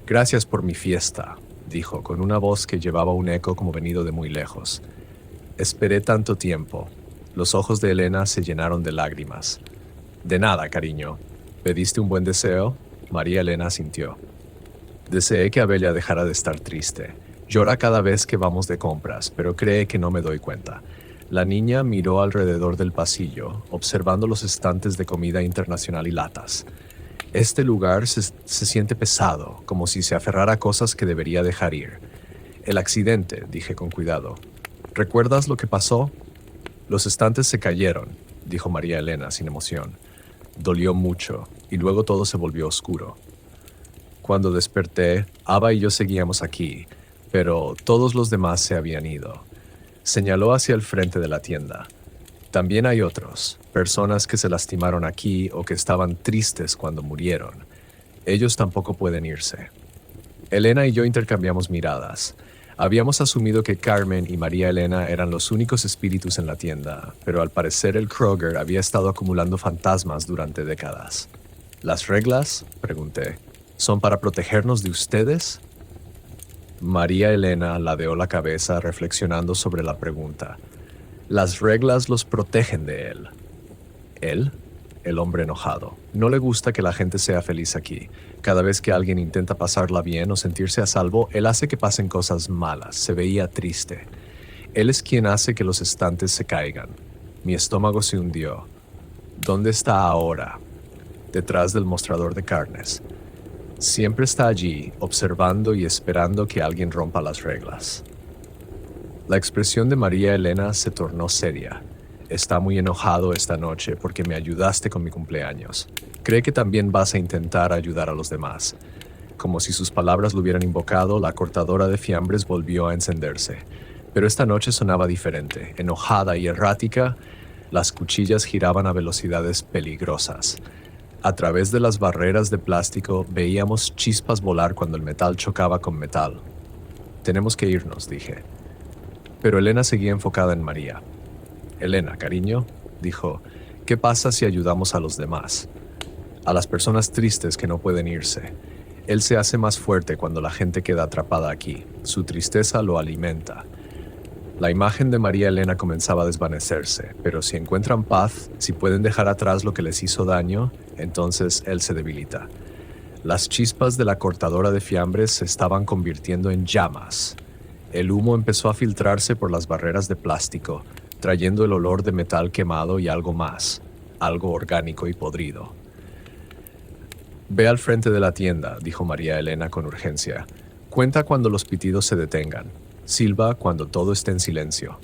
«Gracias por mi fiesta», dijo, con una voz que llevaba un eco como venido de muy lejos. Esperé tanto tiempo. Los ojos de Elena se llenaron de lágrimas. «De nada, cariño. ¿Pediste un buen deseo?» María Elena asintió. «Deseé que Abella dejara de estar triste. Llora cada vez que vamos de compras, pero cree que no me doy cuenta». La niña miró alrededor del pasillo, observando los estantes de comida internacional y latas. Este lugar se siente pesado, como si se aferrara a cosas que debería dejar ir. «El accidente», dije con cuidado. «¿Recuerdas lo que pasó?» «Los estantes se cayeron», dijo María Elena sin emoción. Dolió mucho, y luego todo se volvió oscuro. Cuando desperté, Ava y yo seguíamos aquí, pero todos los demás se habían ido. Señaló hacia el frente de la tienda. También hay otros, personas que se lastimaron aquí o que estaban tristes cuando murieron. Ellos tampoco pueden irse. Elena y yo intercambiamos miradas. Habíamos asumido que Carmen y María Elena eran los únicos espíritus en la tienda, pero al parecer el Kroger había estado acumulando fantasmas durante décadas. ¿Las reglas?, pregunté. ¿Son para protegernos de ustedes? María Elena ladeó la cabeza reflexionando sobre la pregunta. Las reglas los protegen de él. ¿Él? El hombre enojado. No le gusta que la gente sea feliz aquí. Cada vez que alguien intenta pasarla bien o sentirse a salvo, él hace que pasen cosas malas. Se veía triste. Él es quien hace que los estantes se caigan. Mi estómago se hundió. ¿Dónde está ahora? Detrás del mostrador de carnes. Siempre está allí, observando y esperando que alguien rompa las reglas. La expresión de María Elena se tornó seria. Está muy enojado esta noche porque me ayudaste con mi cumpleaños. Cree que también vas a intentar ayudar a los demás. Como si sus palabras lo hubieran invocado, la cortadora de fiambres volvió a encenderse. Pero esta noche sonaba diferente. Enojada y errática, las cuchillas giraban a velocidades peligrosas. A través de las barreras de plástico veíamos chispas volar cuando el metal chocaba con metal. Tenemos que irnos, dije. Pero Elena seguía enfocada en María. Elena, cariño, dijo, ¿qué pasa si ayudamos a los demás? A las personas tristes que no pueden irse. Él se hace más fuerte cuando la gente queda atrapada aquí. Su tristeza lo alimenta. La imagen de María Elena comenzaba a desvanecerse, pero si encuentran paz, si pueden dejar atrás lo que les hizo daño, entonces él se debilita. Las chispas de la cortadora de fiambres se estaban convirtiendo en llamas. El humo empezó a filtrarse por las barreras de plástico, trayendo el olor de metal quemado y algo más, algo orgánico y podrido. Ve al frente de la tienda, dijo María Elena con urgencia. Cuenta cuando los pitidos se detengan. Silba cuando todo esté en silencio.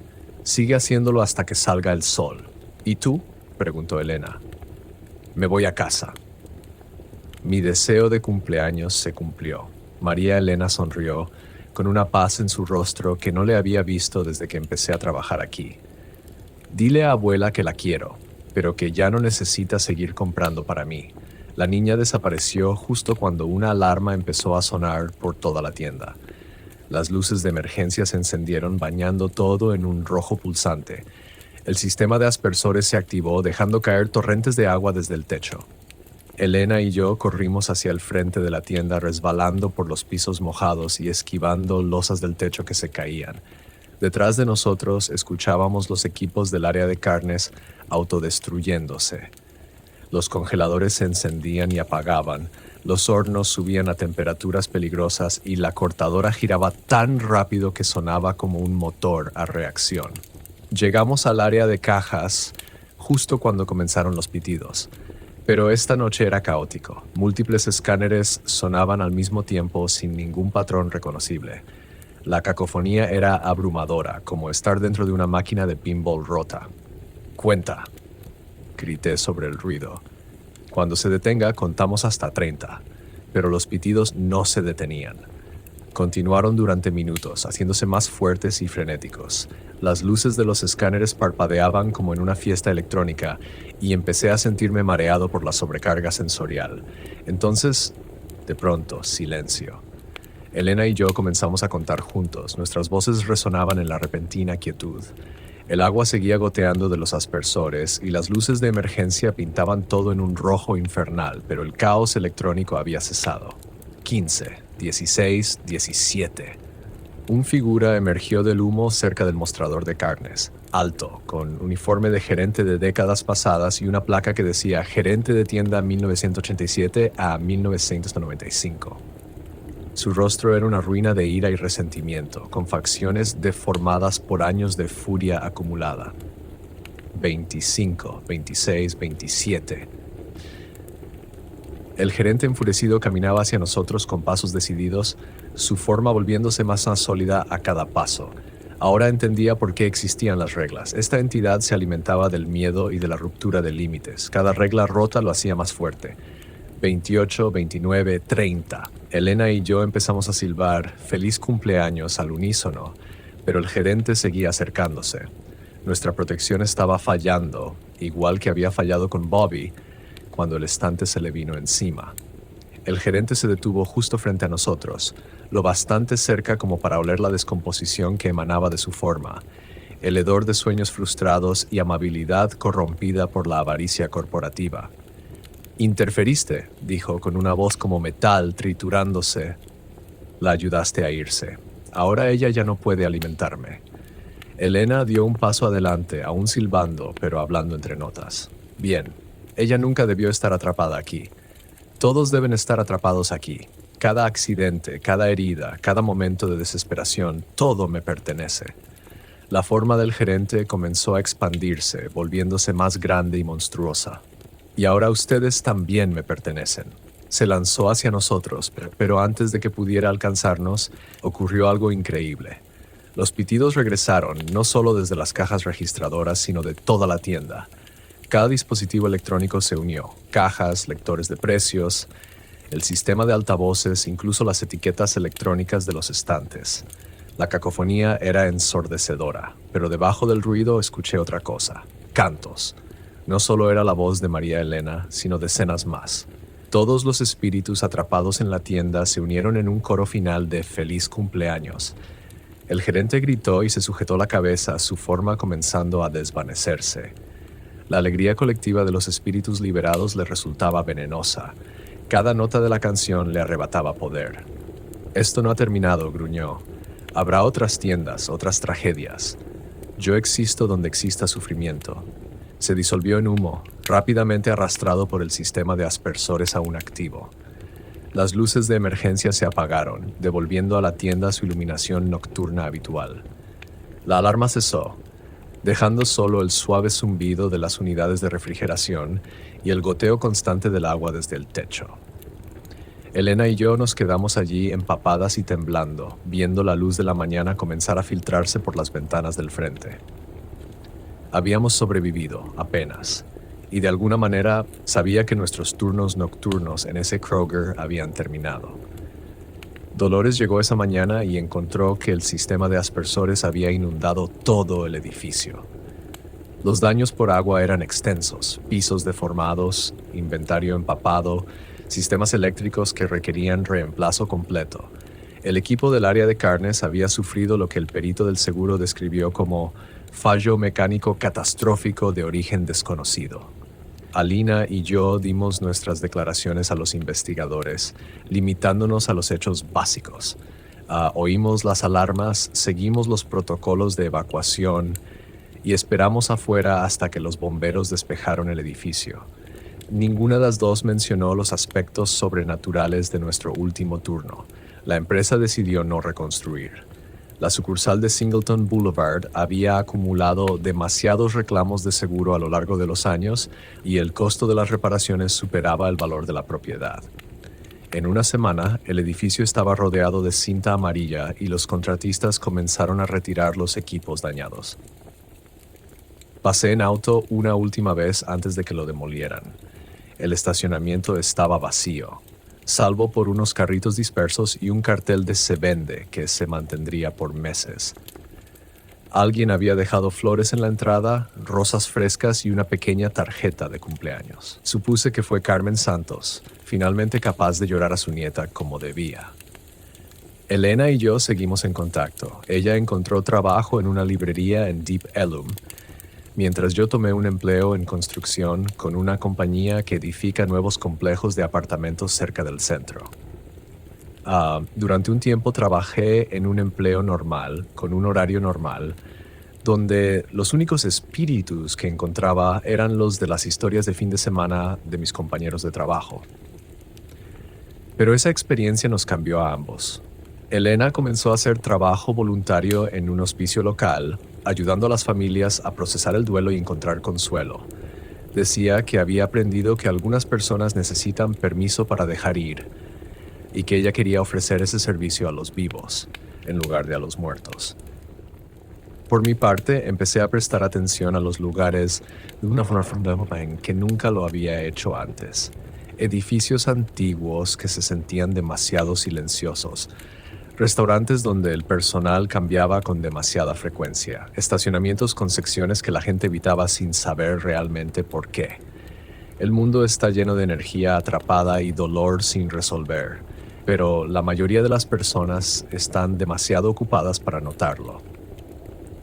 Sigue haciéndolo hasta que salga el sol. ¿Y tú?, preguntó Elena. Me voy a casa. Mi deseo de cumpleaños se cumplió. María Elena sonrió, con una paz en su rostro que no le había visto desde que empecé a trabajar aquí. Dile a abuela que la quiero, pero que ya no necesita seguir comprando para mí. La niña desapareció justo cuando una alarma empezó a sonar por toda la tienda. Las luces de emergencia se encendieron bañando todo en un rojo pulsante. El sistema de aspersores se activó dejando caer torrentes de agua desde el techo. Elena y yo corrimos hacia el frente de la tienda resbalando por los pisos mojados y esquivando losas del techo que se caían. Detrás de nosotros escuchábamos los equipos del área de carnes autodestruyéndose. Los congeladores se encendían y apagaban, los hornos subían a temperaturas peligrosas y la cortadora giraba tan rápido que sonaba como un motor a reacción. Llegamos al área de cajas justo cuando comenzaron los pitidos. Pero esta noche era caótico. Múltiples escáneres sonaban al mismo tiempo sin ningún patrón reconocible. La cacofonía era abrumadora, como estar dentro de una máquina de pinball rota. «Cuenta», grité sobre el ruido. Cuando se detenga, contamos hasta 30, pero los pitidos no se detenían. Continuaron durante minutos, haciéndose más fuertes y frenéticos. Las luces de los escáneres parpadeaban como en una fiesta electrónica y empecé a sentirme mareado por la sobrecarga sensorial. Entonces, de pronto, silencio. Elena y yo comenzamos a contar juntos. Nuestras voces resonaban en la repentina quietud. El agua seguía goteando de los aspersores y las luces de emergencia pintaban todo en un rojo infernal, pero el caos electrónico había cesado. 15, 16, 17. Un figura emergió del humo cerca del mostrador de carnes, alto, con uniforme de gerente de décadas pasadas y una placa que decía gerente de tienda 1987 a 1995. Su rostro era una ruina de ira y resentimiento, con facciones deformadas por años de furia acumulada. 25, 26, 27. El gerente enfurecido caminaba hacia nosotros con pasos decididos, su forma volviéndose más sólida a cada paso. Ahora entendía por qué existían las reglas. Esta entidad se alimentaba del miedo y de la ruptura de límites. Cada regla rota lo hacía más fuerte. 28, 29, 30. Elena y yo empezamos a silbar «Feliz cumpleaños» al unísono, pero el gerente seguía acercándose. Nuestra protección estaba fallando, igual que había fallado con Bobby, cuando el estante se le vino encima. El gerente se detuvo justo frente a nosotros. lo bastante cerca como para oler la descomposición que emanaba de su forma, el hedor de sueños frustrados y amabilidad corrompida por la avaricia corporativa. «Interferiste», dijo con una voz como metal triturándose. «La ayudaste a irse. Ahora ella ya no puede alimentarme». Elena dio un paso adelante, aún silbando, pero hablando entre notas. «Bien, ella nunca debió estar atrapada aquí. Todos deben estar atrapados aquí. Cada accidente, cada herida, cada momento de desesperación, todo me pertenece». La forma del gerente comenzó a expandirse, volviéndose más grande y monstruosa. «Y ahora ustedes también me pertenecen». Se lanzó hacia nosotros, pero antes de que pudiera alcanzarnos, ocurrió algo increíble. Los pitidos regresaron, no solo desde las cajas registradoras, sino de toda la tienda. Cada dispositivo electrónico se unió: cajas, lectores de precios, el sistema de altavoces, incluso las etiquetas electrónicas de los estantes. La cacofonía era ensordecedora, pero debajo del ruido escuché otra cosa: cantos. No solo era la voz de María Elena, sino decenas más. Todos los espíritus atrapados en la tienda se unieron en un coro final de «Feliz cumpleaños». El gerente gritó y se sujetó la cabeza, su forma comenzando a desvanecerse. La alegría colectiva de los espíritus liberados le resultaba venenosa. Cada nota de la canción le arrebataba poder. «Esto no ha terminado», gruñó. «Habrá otras tiendas, otras tragedias. Yo existo donde exista sufrimiento». Se disolvió en humo, rápidamente arrastrado por el sistema de aspersores aún activo. Las luces de emergencia se apagaron, devolviendo a la tienda su iluminación nocturna habitual. La alarma cesó, dejando solo el suave zumbido de las unidades de refrigeración y el goteo constante del agua desde el techo. Elena y yo nos quedamos allí empapadas y temblando, viendo la luz de la mañana comenzar a filtrarse por las ventanas del frente. Habíamos sobrevivido, apenas, y de alguna manera sabía que nuestros turnos nocturnos en ese Kroger habían terminado. Dolores llegó esa mañana y encontró que el sistema de aspersores había inundado todo el edificio. Los daños por agua eran extensos: pisos deformados, inventario empapado, sistemas eléctricos que requerían reemplazo completo. El equipo del área de carnes había sufrido lo que el perito del seguro describió como fallo mecánico catastrófico de origen desconocido. Alina y yo dimos nuestras declaraciones a los investigadores, limitándonos a los hechos básicos. Oímos las alarmas, seguimos los protocolos de evacuación y esperamos afuera hasta que los bomberos despejaron el edificio. Ninguna de las dos mencionó los aspectos sobrenaturales de nuestro último turno. La empresa decidió no reconstruir. La sucursal de Singleton Boulevard había acumulado demasiados reclamos de seguro a lo largo de los años y el costo de las reparaciones superaba el valor de la propiedad. En una semana, el edificio estaba rodeado de cinta amarilla y los contratistas comenzaron a retirar los equipos dañados. Pasé en auto una última vez antes de que lo demolieran. El estacionamiento estaba vacío, salvo por unos carritos dispersos y un cartel de «Se vende» que se mantendría por meses. Alguien había dejado flores en la entrada, rosas frescas y una pequeña tarjeta de cumpleaños. Supuse que fue Carmen Santos, finalmente capaz de llorar a su nieta como debía. Elena y yo seguimos en contacto. Ella encontró trabajo en una librería en Deep Ellum, mientras yo tomé un empleo en construcción con una compañía que edifica nuevos complejos de apartamentos cerca del centro. Durante un tiempo trabajé en un empleo normal, con un horario normal, donde los únicos espíritus que encontraba eran los de las historias de fin de semana de mis compañeros de trabajo. Pero esa experiencia nos cambió a ambos. Elena comenzó a hacer trabajo voluntario en un hospicio local, ayudando a las familias a procesar el duelo y encontrar consuelo. Decía que había aprendido que algunas personas necesitan permiso para dejar ir, y que ella quería ofrecer ese servicio a los vivos, en lugar de a los muertos. Por mi parte, empecé a prestar atención a los lugares de una forma en que nunca lo había hecho antes. Edificios antiguos que se sentían demasiado silenciosos, restaurantes donde el personal cambiaba con demasiada frecuencia, estacionamientos con secciones que la gente evitaba sin saber realmente por qué. El mundo está lleno de energía atrapada y dolor sin resolver, pero la mayoría de las personas están demasiado ocupadas para notarlo.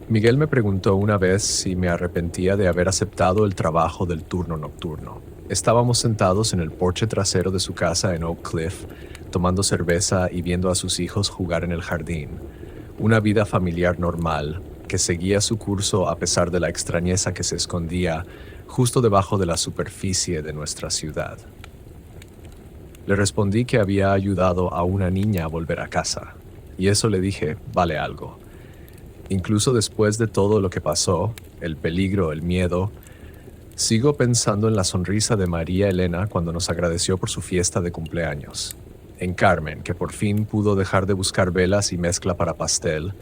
Miguel me preguntó una vez si me arrepentía de haber aceptado el trabajo del turno nocturno. Estábamos sentados en el porche trasero de su casa en Oak Cliff, tomando cerveza y viendo a sus hijos jugar en el jardín. Una vida familiar normal que seguía su curso a pesar de la extrañeza que se escondía justo debajo de la superficie de nuestra ciudad. Le respondí que había ayudado a una niña a volver a casa, y eso le dije, vale algo. Incluso después de todo lo que pasó, el peligro, el miedo, sigo pensando en la sonrisa de María Elena cuando nos agradeció por su fiesta de cumpleaños, en Carmen, que por fin pudo dejar de buscar velas y mezcla para pastel,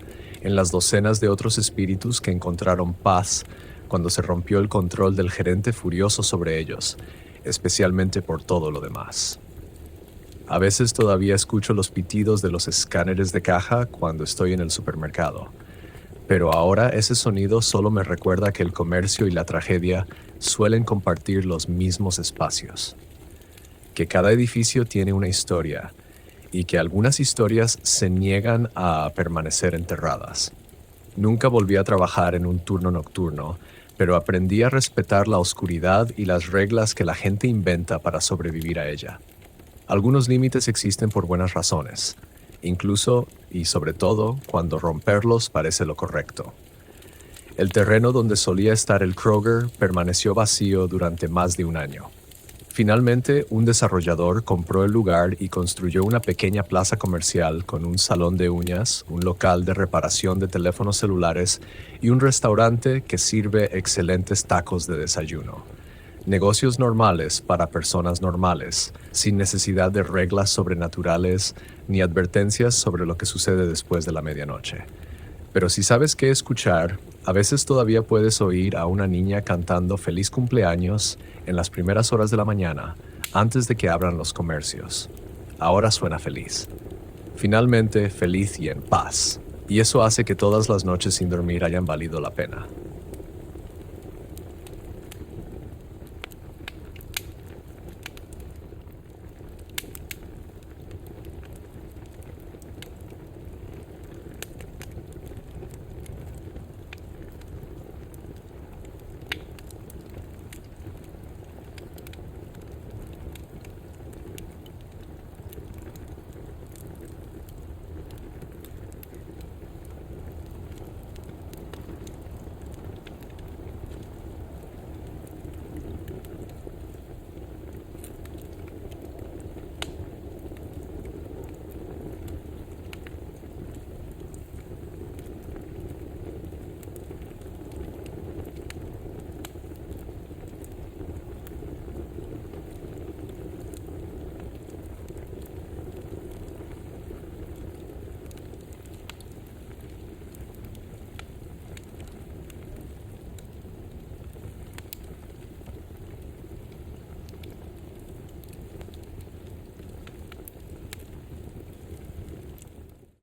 en las docenas de otros espíritus que encontraron paz cuando se rompió el control del gerente furioso sobre ellos, especialmente por todo lo demás. A veces todavía escucho los pitidos de los escáneres de caja cuando estoy en el supermercado. Pero ahora ese sonido solo me recuerda que el comercio y la tragedia suelen compartir los mismos espacios. Que cada edificio tiene una historia y que algunas historias se niegan a permanecer enterradas. Nunca volví a trabajar en un turno nocturno, pero aprendí a respetar la oscuridad y las reglas que la gente inventa para sobrevivir a ella. Algunos límites existen por buenas razones, incluso y sobre todo cuando romperlos parece lo correcto. El terreno donde solía estar el Kroger permaneció vacío durante más de un año. Finalmente, un desarrollador compró el lugar y construyó una pequeña plaza comercial con un salón de uñas, un local de reparación de teléfonos celulares y un restaurante que sirve excelentes tacos de desayuno. Negocios normales para personas normales, sin necesidad de reglas sobrenaturales ni advertencias sobre lo que sucede después de la medianoche. Pero si sabes qué escuchar, a veces todavía puedes oír a una niña cantando feliz cumpleaños en las primeras horas de la mañana, antes de que abran los comercios. Ahora suena feliz. Finalmente, feliz y en paz. Y eso hace que todas las noches sin dormir hayan valido la pena.